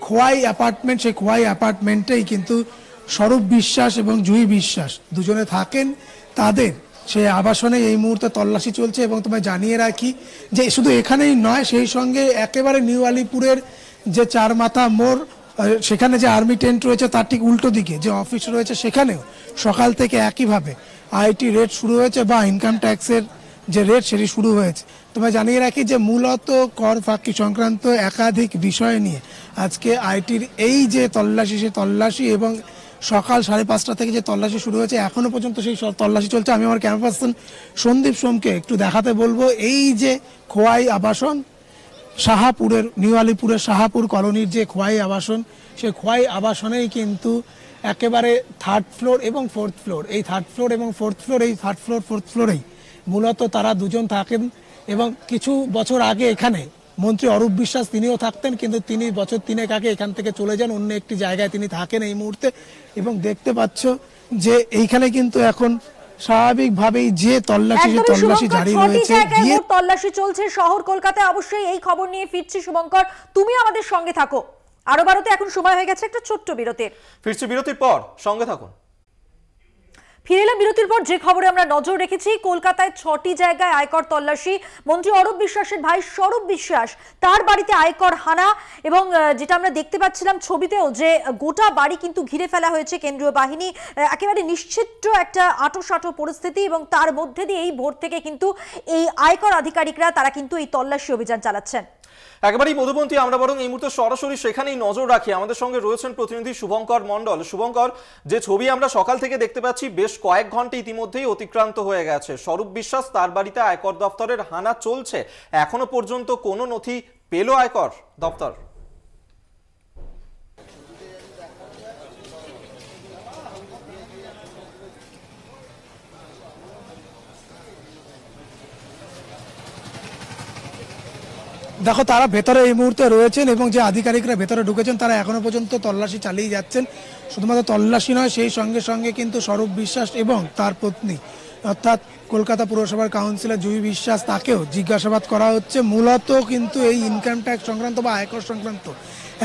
খোয়াই অ্যাপার্টমেন্ট, সেই খোয়াই অ্যাপার্টমেন্টেই কিন্তু স্বরূপ বিশ্বাস এবং জুহি বিশ্বাস দুজনে থাকেন। তাদের সেই আবাসনে এই মুহূর্তে তল্লাশি চলছে। এবং তোমায় জানিয়ে রাখি যে শুধু এখানেই নয়, সেই সঙ্গে একেবারে নিউ আলিপুরের যে চারমাথা মোড়, সেখানে যে আর্মি টেন্ট রয়েছে তার ঠিক উল্টো দিকে যে অফিস রয়েছে, সেখানেও সকাল থেকে একইভাবে আইটি রেড শুরু হয়েছে বা ইনকাম ট্যাক্সের যে রেড সেটি শুরু হয়েছে। তোমায় জানিয়ে রাখি যে মূলত কর ফাঁকি সংক্রান্ত একাধিক বিষয় নিয়ে আজকে আইটির এই যে তল্লাশি, সেই তল্লাশি এবং সকাল 5:30 থেকে যে তল্লাশি শুরু হয়েছে এখনো পর্যন্ত সেই তল্লাশি চলছে। আমি আমার ক্যামেরা পার্সন সন্দীপ সোমকে একটু দেখাতে বলবো এই যে খোয়াই আবাসন, শাহাপুরের নিউ আলিপুরের শাহাপুর কলোনির যে খোয়াই আবাসন, সেই খোয়াই আবাসনেই কিন্তু একেবারে 3rd ফ্লোর এবং 4th ফ্লোর, এই 3rd ফ্লোর এবং 4th ফ্লোর, এই 3rd ফ্লোর 4th ফ্লোরেই মূলত তারা দুজন থাকেন। এবং কিছু বছর আগে এখানে মন্ত্রী অরূপ বিশ্বাস তিনিও থাকতেন, কিন্তু তিনি বছর 3 আগে এখান থেকে চলে যান, অন্য একটি জায়গায় তিনি থাকেন এই মুহূর্তে। এবং দেখতে পাচ্ছ যে এইখানে কিন্তু এখন স্বাভাবিকভাবেই যে তল্লাশি, সেই তল্লাশি জারি রয়েছে, তল্লাশি চলছে শহর কলকাতায়। অবশ্যই এই খবর নিয়ে ফিরছি শুভঙ্কর, তুমি আমাদের সঙ্গে থাকো। আরো বারোতে এখন সময় হয়ে গেছে একটা ছোট্ট বিরতির। ফিরছি বিরতির পর, সঙ্গে থাকুন। ফিরে এলাম বিরতির পর। যে খবরে আমরা নজর রেখেছি, কলকাতায় 6টি জায়গায় আয়কর তল্লাশি। মন্ত্রী অরূপ বিশ্বাসের ভাই স্বরূপ বিশ্বাস, তার বাড়িতে আয়কর হানা। এবং যেটা আমরা দেখতে পাচ্ছিলাম ছবিতেও, যে গোটা বাড়ি কিন্তু ঘিরে ফেলা হয়েছে কেন্দ্রীয় বাহিনী। একেবারে নিশ্চিদ্র একটা আঁটোসাঁটো পরিস্থিতি, এবং তার মধ্যে দিয়ে এই ভোর থেকে কিন্তু এই আয়কর আধিকারিকরা তারা কিন্তু এই তল্লাশি অভিযান চালাচ্ছেন। একেবারেই মধুবন্তী, আমরা বরং এই মুহূর্তে সরাসরি সেখানেই নজর রাখি। আমাদের সঙ্গে রয়েছেন প্রতিনিধি শুভঙ্কর মণ্ডল। শুভঙ্কর, যে ছবি আমরা সকাল থেকে দেখতে পাচ্ছি, বেশ কয়েক ঘন্টা ইতিমধ্যেই অতিক্রান্ত হয়ে গেছে। স্বরূপ বিশ্বাস তার বাড়িতে আয়কর দপ্তরের হানা চলছে, এখনো পর্যন্ত কোনো নথি পেল আয়কর দপ্তর? দেখো, তারা ভেতরে এই মুহূর্তে রয়েছেন এবং যে আধিকারিকরা ভেতরে ঢুকেছেন তারা এখনো পর্যন্ত তল্লাশি চালিয়ে যাচ্ছেন। শুধুমাত্র তল্লাশি নয়, সেই সঙ্গে সঙ্গে কিন্তু স্বরূপ বিশ্বাস এবং তার পত্নী অর্থাৎ কলকাতা পুরসভার কাউন্সিলর জুহি বিশ্বাস, তাকেও জিজ্ঞাসাবাদ করা হচ্ছে। মূলত কিন্তু এই ইনকাম ট্যাক্স সংক্রান্ত বা আয়কর সংক্রান্ত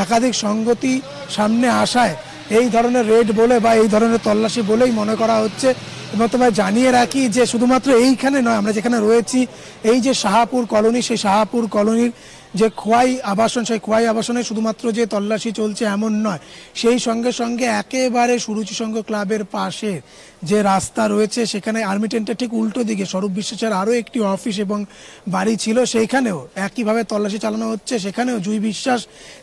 একাধিক সংগতি সামনে আসায় এই ধরনের রেড বলে বা এই ধরনের তল্লাশি বলেই মনে করা হচ্ছে। এবং তোমায় জানিয়ে রাখি যে শুধুমাত্র এইখানে নয়, আমরা যেখানে রয়েছি এই যে শাহাপুর কলোনি, সেই শাহাপুর কলোনির যে খোয়াই আবাসন, সেই খোয়াই আবাসনে শুধুমাত্র যে তল্লাশি চলছে এমন নয়, সেই সঙ্গে সঙ্গে একেবারে সুরুচি সংঘ ক্লাবের পাশে যে রাস্তা রয়েছে, সেখানে আর্মি টেন্টের ঠিক উল্টো দিকে স্বরূপ বিশ্বাসের আরও একটি অফিস এবং বাড়ি ছিল, সেইখানেও একইভাবে তল্লাশি চালানো হচ্ছে। সেখানেও জুহি বিশ্বাস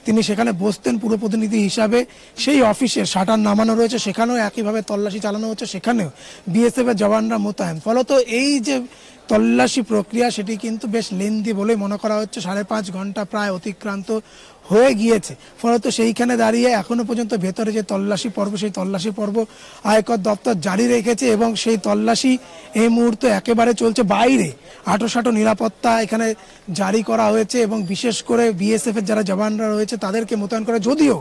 তিনি সেখানে বসতেন পুরো প্রতিনিধি হিসাবে, সেই অফিসের শাটার নামানো রয়েছে, সেখানেও একইভাবে তল্লাশি চালানো হচ্ছে, সেখানেও বিএসএফের জওয়ানরা মোতায়েন। ফলত এই যে তল্লাশি প্রক্রিয়া সেটি কিন্তু বেশ লেন্দি বলে মনে করা হচ্ছে। 5.5 ঘন্টা প্রায় অতিক্রান্ত হয়ে গিয়েছে। ফলত সেইখানে দাঁড়িয়ে এখনো পর্যন্ত ভেতরে যে তল্লাশি পর্ব, সেই তল্লাশি পর্ব আয়কর দপ্তর জারি রেখেছে এবং সেই তল্লাশি এই মুহূর্তে একেবারে চলছে। বাইরে আঁটোসাঁটো নিরাপত্তা এখানে জারি করা হয়েছে এবং বিশেষ করে বিএসএফ এর যারা জওয়ানরা রয়েছে তাদেরকে মোতায়েন করা। যদিও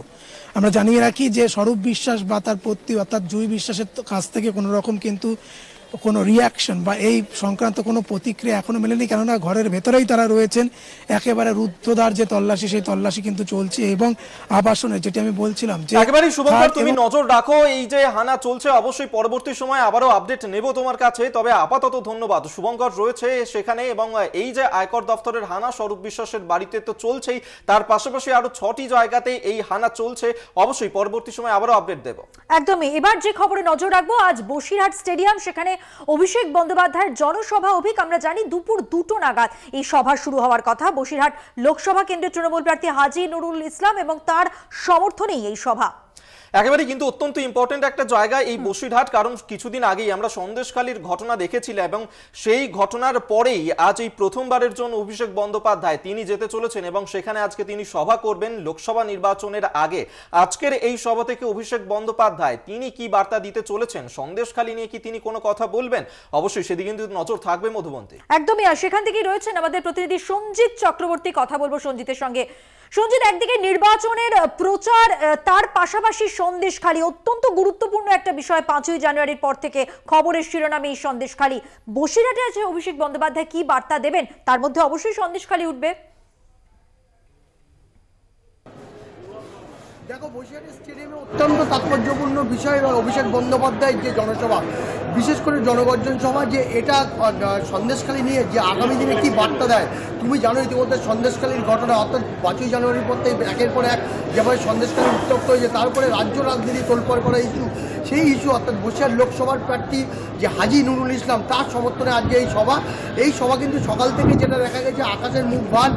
আমরা জানিয়ে রাখি যে স্বরূপ বিশ্বাস বা তার পত্নী অর্থাৎ জুঁই বিশ্বাসের কাছ থেকে কোনো রকম কিন্তু কোনো রিয়াকশন বা এই সংক্রান্ত কোনো প্রতিক্রিয়া এখনো মেলেনি, কেননা ঘরের ভেতরেই তারা রয়েছেন। একেবারে রুদ্ধদ্বার যে তল্লাশি, সেই তল্লাশি কিন্তু চলছে এবং আবাসনের, যেটি আমি বলছিলাম যে একেবারে শুভঙ্কর তুমি নজর রাখো, এই যে হানা চলছে অবশ্যই পরবর্তী সময় আবারও আপডেট নেব তোমার কাছে। তবে আপাতত ধন্যবাদ। শুভঙ্কর রয়েছে সেখানে এবং এই যে আয়কর দপ্তরের হানা স্বরূপ বিশ্বাসের বাড়িতে তো চলছেই, তার পাশাপাশি আরো 6টি জায়গাতে এই হানা চলছে। অবশ্যই পরবর্তী সময় আবারও আপডেট দেব। একদমই। এবার যে খবরে নজর রাখবো, আজ বসিরহাট স্টেডিয়াম, সেখানে অভিষেক বন্দ্যোপাধ্যায়ের জনসভা। অভিক, আমরা জানি দুপুর 2টো নাগাদ এই সভা শুরু হওয়ার কথা। বসিরহাট লোকসভা কেন্দ্রের তৃণমূল প্রার্থী হাজী নুরুল ইসলাম এবং তার সমর্থনেই এই সভা। একেবারে কিন্তু অত্যন্ত ইম্পর্টেন্ট একটা জায়গা এই বসিরহাট, কারণ কিছুদিন আগেই আমরা সন্দেশখালীর ঘটনা দেখেছিলাম এবং সেই ঘটনার পরেই আজ এই প্রথমবারের জন্য অভিষেক বন্দ্যোপাধ্যায় তিনি যেতে চলেছেন এবং সেখানে আজকে তিনি সভা করবেন লোকসভা নির্বাচনের আগে। আজকের এই সভা থেকে অভিষেক বন্দ্যোপাধ্যায় তিনি কি বার্তা দিতে চলেছেন, সন্দেশখালী নিয়ে কি তিনি কোনো কথা বলবেন, অবশ্যই সেদিকে কিন্তু নজর থাকবে মধুবন্তী। একদমই। আর সেখান থেকেই রয়েছেন আমাদের প্রতিনিধি সঞ্জিত চক্রবর্তী। কথা বলবো সঞ্জিতের সঙ্গে। সঞ্জিত, একদিকে নির্বাচনের প্রচার, তার পাশাপাশি সন্দেশখালী অত্যন্ত গুরুত্বপূর্ণ একটা বিষয়। 5ই জানুয়ারির পর থেকে খবরের শিরোনামে এই সন্দেশখালী। বসিরহাটে আছে অভিষেক বন্দ্যোপাধ্যায় কি বার্তা দেবেন, তার মধ্যে অবশ্যই সন্দেশখালী উঠবে। দেখো, বসিরহাট স্টেডিয়ামে অত্যন্ত তাৎপর্যপূর্ণ বিষয় অভিষেক বন্দ্যোপাধ্যায়ের যে জনসভা, বিশেষ করে জনগর্জন সভা, যে এটা সন্দেশখালী নিয়ে যে আগামী দিনে কি বার্তা দেয়। তুমি জানো ইতিমধ্যে সন্দেশখালীর ঘটনা, অর্থাৎ 5ই জানুয়ারির পর থেকে একের পর এক যেভাবে সন্দেশখালী উত্তপ্ত হয়েছে, তারপরে রাজ্য রাজনীতি তোলপাড় করা ইস্যু, সেই ইস্যু অর্থাৎ বসিরহাট লোকসভার প্রার্থী যে হাজী নুরুল ইসলাম, তার সমর্থনে আজকে এই সভা। এই সভা কিন্তু সকাল থেকে যেটা দেখা গেছে, আকাশের মুখ ভার,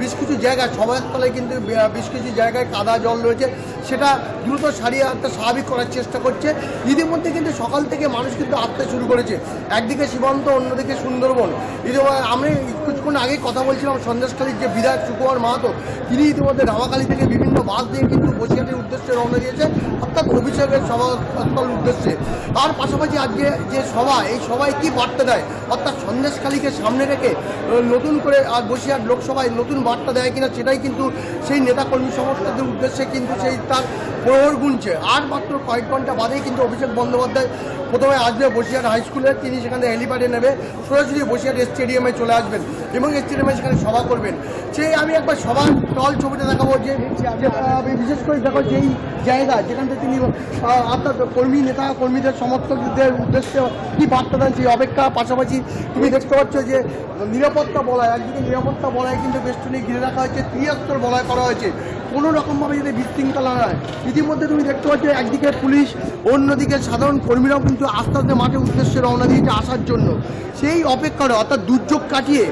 বেশ কিছু জায়গায় সভাস্থলে কিন্তু বেশ কিছু জায়গায় কাদা জল রয়েছে, সেটা দ্রুত সারিয়ে আনতে স্বাভাবিক করার চেষ্টা করছে। ইতিমধ্যে কিন্তু সকাল থেকে মানুষ কিন্তু আসতে শুরু করেছে, একদিকে সীমান্ত, অন্যদিকে সুন্দরবন। আমি কিছুক্ষণ আগে কথা বলছিলাম সন্দেশখালীর যে বিধায়ক সুকুমার মাহাতো, তিনি ইতিমধ্যে রামাখালী থেকে বিভিন্ন বাস দিয়ে কিন্তু বসিরহাটের উদ্দেশ্যে রওনা দিয়েছে, অর্থাৎ অভিষেকের সভাস্থল উদ্দেশ্যে। তার পাশাপাশি আজকে যে সভা, এই সভায় কি বার্তা দেয়, অর্থাৎ সন্দেশখালীকে সামনে রেখে নতুন করে আর বসিরহাট লোকসভায় নতুন বার্তা দেয় কিনা, সেটাই কিন্তু সেই নেতাকর্মী সমর্থকদের উদ্দেশ্যে কিন্তু সেই তার প্রহর গুনছে। আর মাত্র কয়েক ঘন্টা বাদেই কিন্তু অভিষেক বন্দ্যোপাধ্যায় প্রথমে আসবে বসিরহাট হাই স্কুলে, তিনি সেখানে হেলিপ্যাডে নেবে, সরাসরি বসিরহাট স্টেডিয়ামে চলে আসবেন এবং স্টেডিয়ামে সেখানে সভা করবেন। সেই আমি একবার সবার টল ছবিটা দেখাবো, যে বিশেষ করে দেখো যেই জায়গা যেখান থেকে তিনি অর্থাৎ কর্মীদের সমর্থকদের উদ্দেশ্যে কী বার্তা দেন সেই অপেক্ষা। পাশাপাশি তুমি দেখতে পাচ্ছ যে নিরাপত্তা বলয়, একদিকে নিরাপত্তা বলয় কিন্তু বেষ্টনী ঘিরে রাখা হয়েছে, ত্রিস্তর বলয় করা হয়েছে, কোনো রকমভাবে যাতে বিশৃঙ্খলা নয়। ইতিমধ্যে তুমি দেখতে পাচ্ছ একদিকে পুলিশ, অন্যদিকে সাধারণ কর্মীরাও কিন্তু আস্তে আস্তে মাঠে উদ্দেশ্যে রওনা দিয়েছে আসার জন্য। সেই অপেক্ষাটা অর্থাৎ দুর্যোগ কাটিয়ে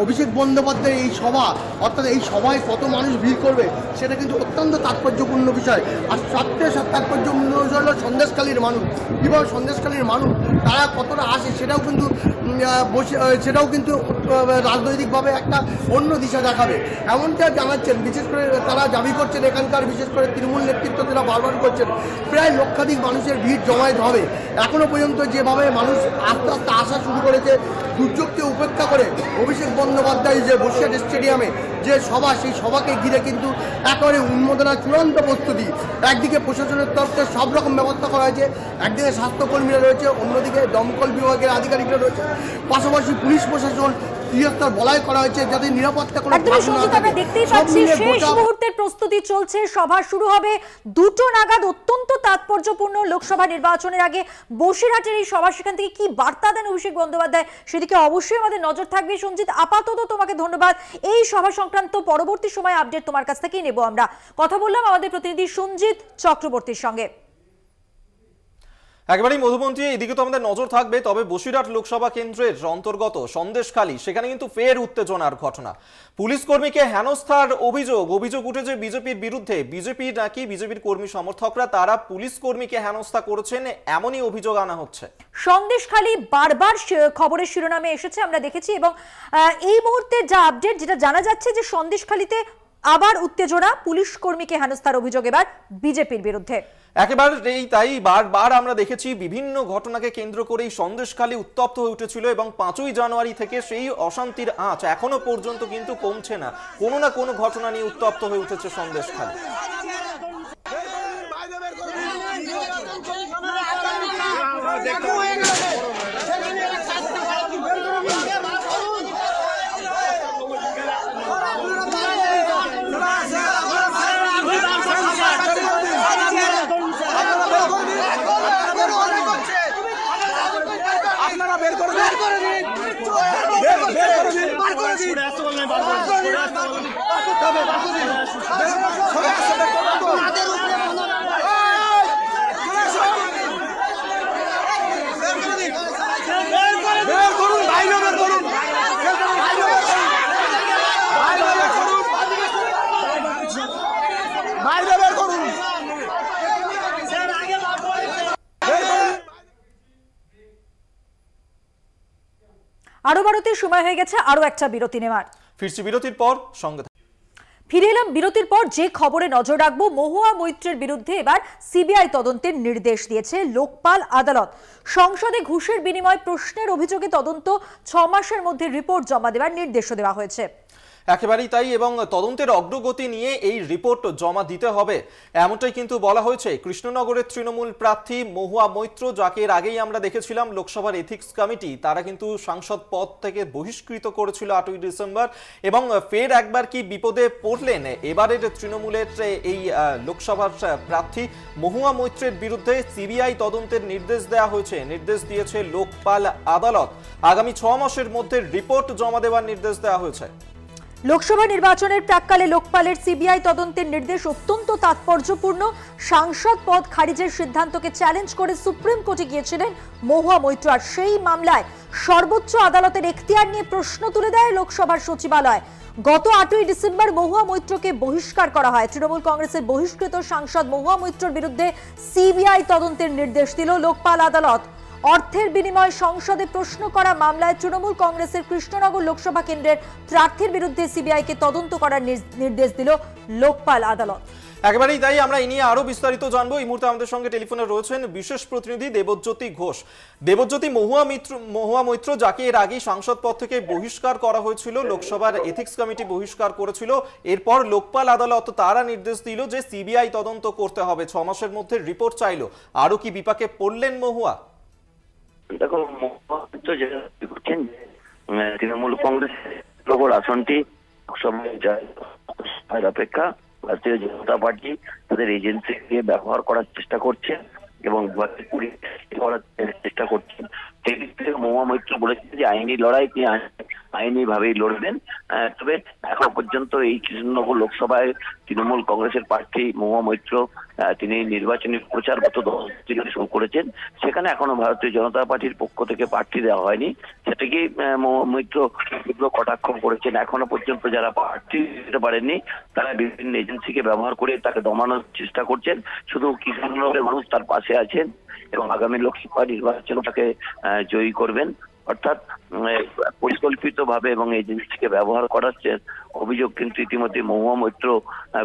অভিষেক বন্দ্যোপাধ্যায়ের এই সভা, অর্থাৎ এই সভায় কত মানুষ ভিড় করবে, সেটা কিন্তু অত্যন্ত তাৎপর্যপূর্ণ বিষয়। আর সবচেয়ে তাৎপর্যপূর্ণ বিষয় হলো সন্দেশখালীর মানুষ, কিংবা সন্দেশখালীর মানুষ তারা কতটা আসে, সেটাও কিন্তু রাজনৈতিকভাবে একটা অন্য দিশা দেখাবে, এমনটা জানাচ্ছেন। বিশেষ করে তারা দাবি করছেন, এখানকার বিশেষ করে তৃণমূল নেতৃত্ব যারা বারবার করছেন, প্রায় লক্ষাধিক মানুষের ভিড় জমায়েত হবে। এখনো পর্যন্ত যেভাবে মানুষ আস্তে আস্তে আসা শুরু করেছে, দুর্যোগকে উপেক্ষা করে অভিষেক বন্দ্যোপাধ্যায় যে বসিরহাট স্টেডিয়ামে যে সভা, সেই সভাকে ঘিরে কিন্তু একেবারে উন্মোদনা চূড়ান্ত প্রস্তুতি। একদিকে প্রশাসনের তরফ থেকে সব রকম ব্যবস্থা করা হয়েছে, একদিকে স্বাস্থ্যকর্মীরা রয়েছে, অন্যদিকে দমকল বিভাগের আধিকারিকরা রয়েছে, পাশাপাশি পুলিশ প্রশাসন বলয় করা হয়েছে যাতে নিরাপত্তা কোনো দেখতেই পাচ্ছি। শেষ মুহূর্তের প্রস্তুতি চলছে, সভা শুরু হবে 2টো নাগাদ। অত্যন্ত তাৎপর্যপূর্ণ লোকসভা নির্বাচনের আগে বসিরহাটের এই সভা, সেখান থেকে কি বার্তা দেন অভিষেক বন্দ্যোপাধ্যায়, সেদিকে অবশ্যই আমাদের নজর থাকবে। সঞ্জিত, আপাতত তোমাকে ধন্যবাদ। এই সভা সংক্রান্ত পরবর্তী সময় আপডেট তোমার কাছ থেকেই নেব আমরা। কথা বললাম আমাদের প্রতিনিধি সঞ্জিত চক্রবর্তীর সঙ্গে। একেবারেই মধুবন্তী, এদিকে তো আমাদের নজর থাকবে। তবে বসিরহাট লোকসভা কেন্দ্রের অন্তর্গত সন্দেশখালী, সেখানে কিন্তু ফের উত্তেজনার ঘটনা। পুলিশ কর্মীকে হেনস্থার অভিযোগ উঠেছে বিজেপির বিরুদ্ধে। বিজেপির কর্মী সমর্থকরা তারা পুলিশ কর্মীকে হেনস্থা করেছেন, এমনই অভিযোগ আনা হচ্ছে। সন্দেশখালী বারবার খবরের শিরোনামে এসেছে, আমরা দেখেছি। এবং এই মুহূর্তে যা আপডেট, যেটা জানা যাচ্ছে যে সন্দেশখালীতে আবার উত্তেজনা, পুলিশ কর্মীকে হেনস্থার অভিযোগ এবার বিজেপির বিরুদ্ধে। একেবারেই তাই, বারবার আমরা দেখেছি বিভিন্ন ঘটনাকে কেন্দ্র করেই সন্দেশখালী উত্তপ্ত হয়ে উঠেছিল এবং 5ই জানুয়ারি থেকে সেই অশান্তির আঁচ এখনো পর্যন্ত কিন্তু কমছে না। কোনো না কোনো ঘটনা নিয়ে উত্তপ্ত হয়ে উঠেছে সন্দেশখালী। আরো ভারতে সময় হয়ে গেছে আরো একটা বিরতি নেওয়ার। ফিরছি বিরতির পর, সঙ্গে ফিরে এলাম বিরতির পর। যে খবরে নজর রাখবো, মহুয়া মৈত্রের বিরুদ্ধে এবার সিবিআই তদন্তের নির্দেশ দিয়েছে লোকপাল আদালত। সংসদে ঘুষের বিনিময় প্রশ্নের অভিযোগে তদন্ত 6 মাসের মধ্যে রিপোর্ট জমা দেওয়ার নির্দেশও দেওয়া হয়েছে। একেবারেই তাই, এবং তদন্তের অগ্রগতি নিয়ে এই রিপোর্ট জমা দিতে হবে এমনটাই কিন্তু বলা হয়েছে। কৃষ্ণনগরের তৃণমূল প্রার্থী মহুয়া মৈত্র, যাকে এর আগেই আমরা দেখেছিলাম লোকসভার এথিক্স কমিটি তারা কিন্তু সাংসদ পদ থেকে বহিষ্কৃত করেছিল 8ই ডিসেম্বর, এবং ফের একবার কি বিপদে পড়লেন এবারের তৃণমূলের এই লোকসভার প্রার্থী মহুয়া মৈত্রের বিরুদ্ধে সিবিআই তদন্তের নির্দেশ দেওয়া হয়েছে। নির্দেশ দিয়েছে লোকপাল আদালত। আগামী 6 মাসের মধ্যে রিপোর্ট জমা দেওয়ার নির্দেশ দেওয়া হয়েছে। লোকসভা নির্বাচনের প্রাক্কালে লোকপালের সিবিআই তদন্তের নির্দেশ অত্যন্ত তাৎপর্যপূর্ণ। সাংসদ পদ খারিজের সিদ্ধান্তকে চ্যালেঞ্জ করে সুপ্রিম কোর্টে গিয়েছিলেন মহুয়া মৈত্র, আর সেই মামলায় সর্বোচ্চ আদালতের এখতিয়ার নিয়ে প্রশ্ন তুলে দেয় লোকসভার সচিবালয়। গত 8ই ডিসেম্বর মহুয়া মৈত্রকে বহিষ্কার করা হয়। তৃণমূল কংগ্রেসের বহিষ্কৃত সাংসদ মহুয়া মৈত্রর বিরুদ্ধে সিবিআই তদন্তের নির্দেশ দিল লোকপাল আদালত। অর্থের বিনিময়ে সংসদে প্রশ্ন করা মামলায় তৃণমূল কংগ্রেসের কৃষ্ণনগর লোকসভা কেন্দ্রের প্রার্থীর বিরুদ্ধে সিবিআইকে তদন্ত করার নির্দেশ দিল লোকপাল আদালত। একেবারেই তাই, আমরা এই নিয়ে আরো বিস্তারিত জানবো। এই মুহূর্তে আমাদের সঙ্গে টেলিফোনে রয়েছেন বিশেষ প্রতিনিধি দেবজ্যোতি ঘোষ। দেবজ্যোতি, মহুয়া মৈত্র যাকে এর আগেই সাংসদ পদ থেকে বহিষ্কার করা হয়েছিল, লোকসভার এথিক্স কমিটি বহিষ্কার করেছিল, এরপর লোকপাল আদালত তারা নির্দেশ দিল যে সিবিআই তদন্ত করতে হবে, 6 মাসের মধ্যে রিপোর্ট চাইলো। আরো কি বিপাকে পড়লেন মহুয়া? দেখো, করছেন তৃণমূল কংগ্রেস আসনটি লোকসভায় অপেক্ষা ভারতীয় জনতা পার্টি তাদের এজেন্সি দিয়ে ব্যবহার করার চেষ্টা করছে এবং করার চেষ্টা করছেন। সেই দিক থেকে মহুয়া মৈত্র বলেছেন যে আইনি লড়াই তিনি আইনি ভাবেই লড়বেন। তবে এখন পর্যন্ত এই কৃষ্ণনগর লোকসভায় তৃণমূল কংগ্রেসের প্রার্থী মহুয়া মৈত্র তিনি নির্বাচনী প্রচার গত 10 দিন শুরু করেছেন। সেখানে এখনো ভারতীয় জনতা পার্টির পক্ষ থেকে প্রার্থী দেওয়া হয়নি, সেটাকে মহুয়া মৈত্র তীব্র কটাক্ষ করেছেন। এখনো পর্যন্ত যারা প্রার্থী দিতে পারেননি তারা বিভিন্ন এজেন্সিকে ব্যবহার করে তাকে দমানোর চেষ্টা করছেন। শুধু কৃষ্ণনগরের মানুষ তার পাশে আছেন এবং আগামী লোকসভা নির্বাচনে তাকে জয়ী করবেন। অর্থাৎ পরিকল্পিতভাবে এবং এজেন্সিকে ব্যবহার করার অভিযোগ কিন্তু ইতিমধ্যে মহুয়া মৈত্র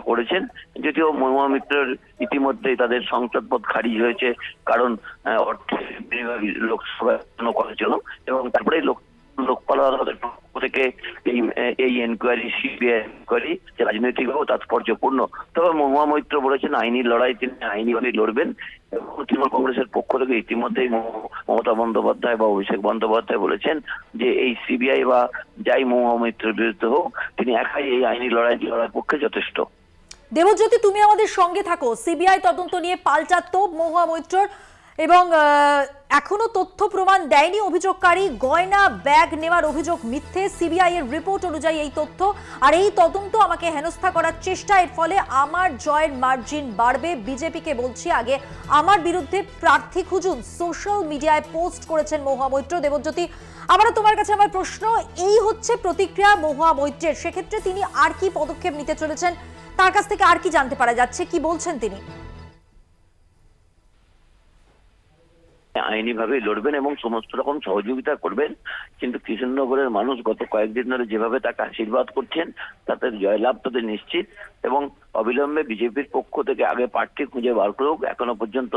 করেছেন। যদিও মহুয়া মৈত্রের ইতিমধ্যেই তাদের সংসদ পদ খারিজ হয়েছে, কারণ অর্থের লোকসভায় করেছিল এবং তারপরে লোকপাল আদালতের পক্ষ থেকে এই এনকোয়ারি সিবিআই এনকোয়ারি রাজনৈতিকভাবে তাৎপর্যপূর্ণ। তবে মহুয়া মৈত্র বলেছেন আইনি লড়াই তিনি আইনিভাবে লড়বেন। তৃণমূল কংগ্রেসের পক্ষ থেকে ইতিমধ্যেই মমতা বন্দ্যোপাধ্যায় বা অভিষেক বন্দ্যোপাধ্যায় বলেছেন যে এই সিবিআই বা যাই মহুয়া মৈত্রের বিরুদ্ধে হোক, তিনি একাই এই আইনি লড়াইয়ের পক্ষে যথেষ্ট। দেবজ্যোতি, তুমি আমাদের সঙ্গে থাকো। সিবিআই তদন্ত নিয়ে পাল্টা তোপ মহুয়া মৈত্রর, এবং এখনো তথ্য প্রমাণ দেয়নি অভিযোগকারী। গয়না ব্যাগ নেওয়ার অভিযোগ মিথ্যে, সিবিআই এর রিপোর্ট অনুযায়ী এই তথ্য। আর এই তদন্ত আমাকে হেনস্থা করার চেষ্টা, এর ফলে আমার জয়ের মার্জিন বাড়বে। বিজেপিকে বলছি আগে আমার বিরুদ্ধে প্রার্থী খুঁজুন, সোশ্যাল মিডিয়ায় পোস্ট করেছেন মহুয়া মৈত্র। দেবজ্যোতি, আবারও তোমার কাছে আমার প্রশ্ন, এই হচ্ছে প্রতিক্রিয়া মহুয়া মৈত্রের, সেক্ষেত্রে তিনি আর কি পদক্ষেপ নিতে চলেছেন, তার কাছ থেকে আর কি জানতে পারা যাচ্ছে, কি বলছেন তিনি? আইনিভাবে লড়বেন এবং সমস্ত রকম সহযোগিতা করবেন। কিন্তু কৃষ্ণনগরের মানুষ গত কয়েকদিন ধরে যেভাবে তাকে আশীর্বাদ করছেন তাতে জয়লাভ তাদের নিশ্চিত, এবং অবিলম্বে বিজেপির পক্ষ থেকে আগে প্রার্থী খুঁজে বার করুক। এখনো পর্যন্ত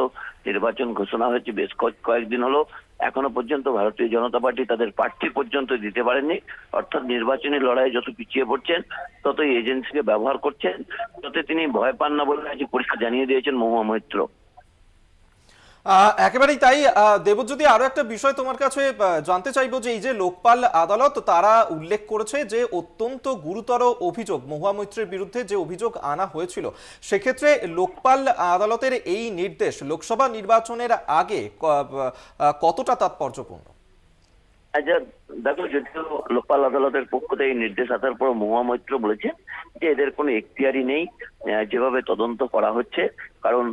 নির্বাচন ঘোষণা হয়েছে, বেশ কয়েকদিন হলো, এখনো পর্যন্ত ভারতীয় জনতা পার্টি তাদের প্রার্থী পর্যন্ত দিতে পারেনি। অর্থাৎ নির্বাচনী লড়াই যত পিছিয়ে পড়ছেন ততই এজেন্সিকে ব্যবহার করছেন, ততে তিনি ভয় পান না বলে আজ পরিষ্কার জানিয়ে দিয়েছেন মহুয়া মৈত্র। একেবারেই তাই। দেবজ্যোতি, আরো একটা বিষয় তোমার কাছে জানতে চাইবো যে এই যে লোকপাল আদালত তারা উল্লেখ করেছে যে অত্যন্ত গুরুতর অভিযোগ মহুয়া মৈত্রের বিরুদ্ধে যে অভিযোগ আনা হয়েছিল, সেক্ষেত্রে লোকপাল আদালতের এই নির্দেশ লোকসভা নির্বাচনের আগে কতটা তাৎপর্যপূর্ণ? দেখো, যদিও লোকপাল আদালতের পক্ষ থেকে নির্দেশ আসার পর মহুয়া মৈত্র বলেছেন যে এদের কোনো এখতিয়ারই নেই যেভাবে তদন্ত করা হচ্ছে, কারণ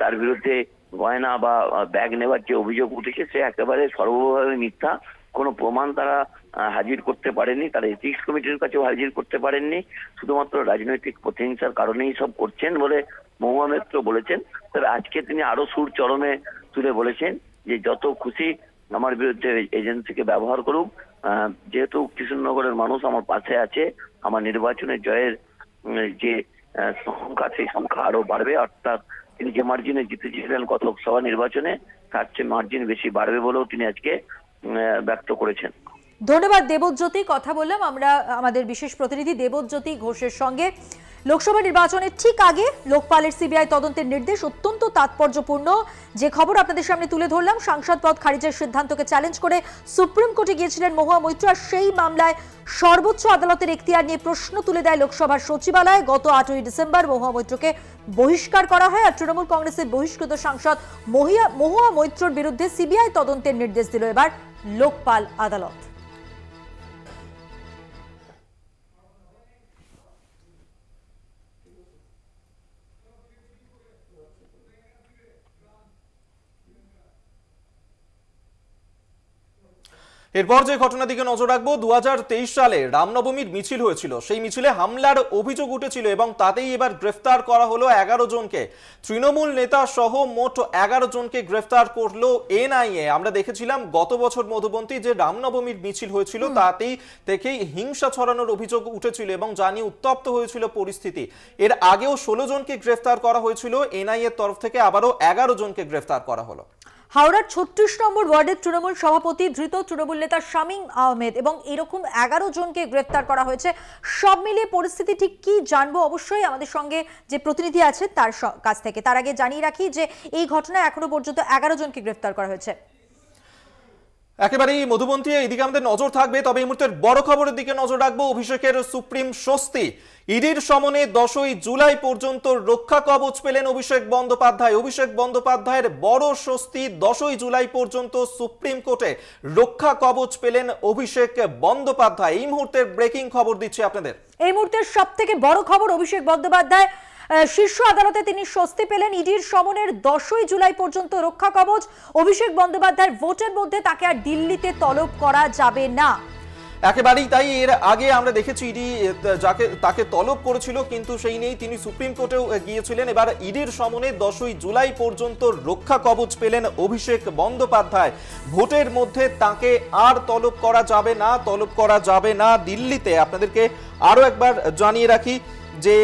তার বিরুদ্ধে গয়না বা ব্যাগ নেবার যে অভিযোগ উঠেছে সে একেবারে সর্বভাবে মিথ্যা। কোনো প্রমাণ তারা হাজির করতে পারেনি, তারা এথিক্স কমিটির কাছেও হাজির করতে পারেননি, শুধুমাত্র রাজনৈতিক প্রতিহিংসার কারণেই সব করছেন বলে মহুয়া মৈত্র বলেছেন। তবে আজকে তিনি আরো সুর চরমে তুলে বলেছেন যে যত খুশি আমার বিরুদ্ধে এজেন্সিকে ব্যবহার করুক, যেহেতু কৃষ্ণনগরের মানুষ আমার পাশে আছে, আমার নির্বাচনের জয়ের যে সংখ্যা সেই সংখ্যা আরো বাড়বে। অর্থাৎ তিনি যে মার্জিনে জিতেছিলেন গত লোকসভা নির্বাচনে তার চেয়ে মার্জিন বেশি বাড়বে বলেও তিনি আজকে ব্যক্ত করেছেন। ধন্যবাদ দেবজ্যোতি। কথা বললাম আমরা আমাদের বিশেষ প্রতিনিধি দেবজ্যোতি ঘোষের সঙ্গে। লোকসভা নির্বাচনের ঠিক আগে লোকপালের সিবিআই তদন্তের নির্দেশ অত্যন্ত তাৎপর্যপূর্ণ। যে খবর আপনাদের সামনে তুলে ধরলাম, সাংসদ পদ খারিজের সিদ্ধান্তকে চ্যালেঞ্জ করে সুপ্রিম কোর্টে গিয়েছিলেন মহুয়া মৈত্র, আর সেই মামলায় সর্বোচ্চ আদালতের এখতিয়ার নিয়ে প্রশ্ন তুলে দেয় লোকসভার সচিবালয়। গত 8ই ডিসেম্বর মহুয়া মৈত্রকে বহিষ্কার করা হয়, আর তৃণমূল কংগ্রেসের বহিষ্কৃত সাংসদ মহুয়া মৈত্রর বিরুদ্ধে সিবিআই তদন্তের নির্দেশ দিল এবার লোকপাল আদালত। এরপর যে ঘটনার দিকে নজর রাখবো, 2023 সালে রামনবমীর মিছিল হয়েছিল, সেই মিছিলে হামলার অভিযোগ উঠেছিল এবং তাতেই এবার গ্রেফতার করা হলো 11 জনকে। তৃণমূল নেতা সহ মোট 11 জনকে গ্রেফতার করলো এনআইএ। আমরা দেখেছিলাম গত বছর মধুবন্তী যে রামনবমীর মিছিল হয়েছিল তাতেই থেকেই হিংসা ছড়ানোর অভিযোগ উঠেছিল এবং জানিয়ে উত্তপ্ত হয়েছিল পরিস্থিতি। এর আগেও 16 জনকে গ্রেফতার করা হয়েছিল এনআইএ এর তরফ থেকে, আবারও 11 জনকে গ্রেফতার করা হলো। হাওড়ার 36 নম্বর ওয়ার্ডের তৃণমূল সভাপতি ধৃত তৃণমূল নেতা শামীম আহমেদ এবং এরকম 11 জনকে গ্রেফতার করা হয়েছে। সব মিলিয়ে পরিস্থিতি ঠিক কি জানবো অবশ্যই আমাদের সঙ্গে যে প্রতিনিধি আছে তার কাছ থেকে। তার আগে জানিয়ে রাখি যে এই ঘটনায় এখনো পর্যন্ত 11 জনকে গ্রেফতার করা হয়েছে। একেবারেই মধুবন্তী, এদিকে আমাদের নজর থাকবে, তবে এই মুহূর্তের বড় খবরের দিকে নজর রাখবো। অভিষেকের সুপ্রিম স্বস্তি, ইডির সমনে 10ই জুলাই পর্যন্ত রক্ষা কবচ পেলেন অভিষেক বন্দ্যোপাধ্যায়। অভিষেক বন্দ্যোপাধ্যায়ের বড় স্বস্তি, 10ই জুলাই পর্যন্ত সুপ্রিম কোর্টে রক্ষা কবচ পেলেন অভিষেক বন্দ্যোপাধ্যায়। এই মুহূর্তের ব্রেকিং খবর দিচ্ছি আপনাদের। এই মুহূর্তের সব থেকে বড় খবর, অভিষেক বন্দ্যোপাধ্যায় শীর্ষ আদালতে তিনি স্বস্তি পেলেন। ইডির সমনের 10ই জুলাই পর্যন্ত রক্ষা কবচ। অভিষেক বন্দ্যোপাধ্যায়ের ভোটের মধ্যে তাকে আর দিল্লিতে তলব করা যাবে না। একেবারেই তাই। এর আগে আমরা দেখেছি ইডি তাকে তলব করেছিল, কিন্তু সেই নিয়েই তিনি সুপ্রিম কোর্টেও গিয়েছিলেন। এবার ইডির সমনে 10ই জুলাই পর্যন্ত রক্ষা কবচ পেলেন অভিষেক বন্দ্যোপাধ্যায়। ভোটের মধ্যে তাকে আর তলব করা যাবে না দিল্লিতে। আপনাদেরকে আরো একবার জানিয়ে রাখি যে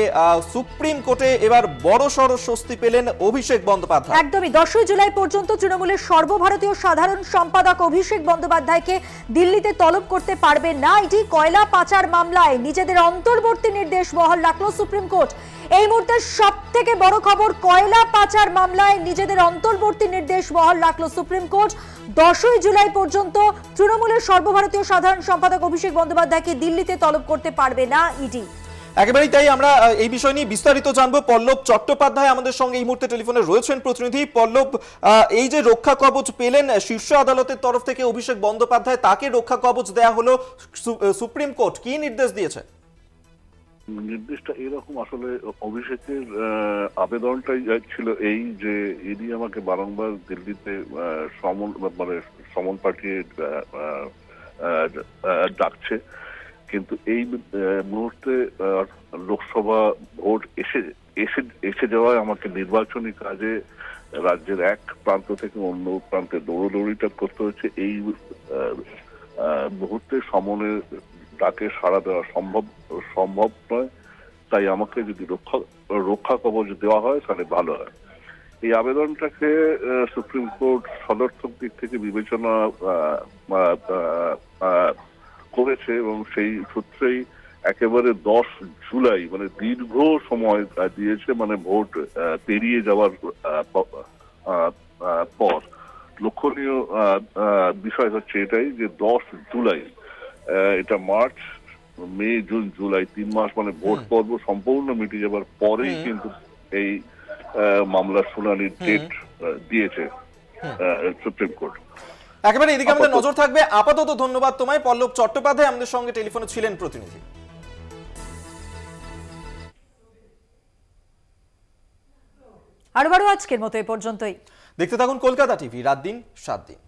সুপ্রিম কোর্টে এবার বড়সড় স্বস্তি পেলেন অভিষেক বন্দ্যোপাধ্যায়। একদমই 10ই জুলাই পর্যন্ত তৃণমূলের সর্বভারতীয় সাধারণ সম্পাদক অভিষেক বন্দ্যোপাধ্যায়কে দিল্লিতে তলব করতে পারবে না। এটি কয়লা পাচার মামলায় নিজেদের অন্তর্বর্তী নির্দেশ বহাল রাখল সুপ্রিম কোর্ট। এই মুহূর্তে সব থেকে বড় খবর, কয়লা পাচার মামলায় নিজেদের অন্তর্বর্তী নির্দেশ বহাল রাখল সুপ্রিম কোর্ট। 10ই জুলাই পর্যন্ত তৃণমূলের সর্বভারতীয় সাধারণ সম্পাদক অভিষেক বন্দ্যোপাধ্যায়কে দিল্লিতে তলব করতে পারবে না ইডি। একেবারেই তাই। আমরা এই বিষয় নিয়ে বিস্তারিত জানবো। পল্লব চট্টোপাধ্যায় আমাদের সঙ্গে এই মুহূর্তে টেলিফোনে রয়েছেন প্রতিনিধি। পল্লব, এই যে রক্ষা কবচ পেলেন শীর্ষ আদালতের তরফ থেকে অভিষেক বন্দ্যোপাধ্যায়, তাকে রক্ষা কবচ দেয়া হলো, সুপ্রিম কোর্ট কি নির্দেশ দিয়েছে? নির্দেশটা এরকম, আসলে অভিষেকের আবেদনটাই ছিল এই যে ইডি আমাকে বারংবার দিল্লিতে সমন পাঠিয়ে ডাকছে, কিন্তু এই মুহূর্তে লোকসভা ভোট এসে যাওয়ায় আমাকে নির্বাচনী কাজে রাজ্যের এক প্রান্ত থেকে অন্য প্রান্তে দৌড়দৌড়িটা করতে হচ্ছে। এই মুহূর্তে সমনের ডাকে সাড়া দেওয়া সম্ভব নয়, তাই আমাকে যদি রক্ষা কবচ দেওয়া হয় তাহলে ভালো হয়। এই আবেদনটাকে সুপ্রিম কোর্ট সদর্থক দিক থেকে বিবেচনা করেছে এবং সেই সূত্রেই একেবারে 10 জুলাই মানে দীর্ঘ সময় দিয়েছে, মানে ভোট পেরিয়ে যাওয়ার পর। লক্ষণীয় বিষয় হচ্ছে এটাই যে 10 জুলাই, এটা মার্চ, মে, জুন, জুলাই 3 মাস মানে ভোট পর্ব সম্পূর্ণ মিটে যাবার পরেই কিন্তু এই মামলার শুনানির ডেট দিয়েছে সুপ্রিম কোর্ট। একেবারে এদিকে আমাদের নজর থাকবে। আপাতত ধন্যবাদ তোমায়। পল্লব চট্টোপাধ্যায় আমাদের সঙ্গে টেলিফোনে ছিলেন প্রতিনিধি। আরবারও আজকের মতো এ পর্যন্তই। দেখতে থাকুন কলকাতা টিভি, রাত দিন 7 দিন।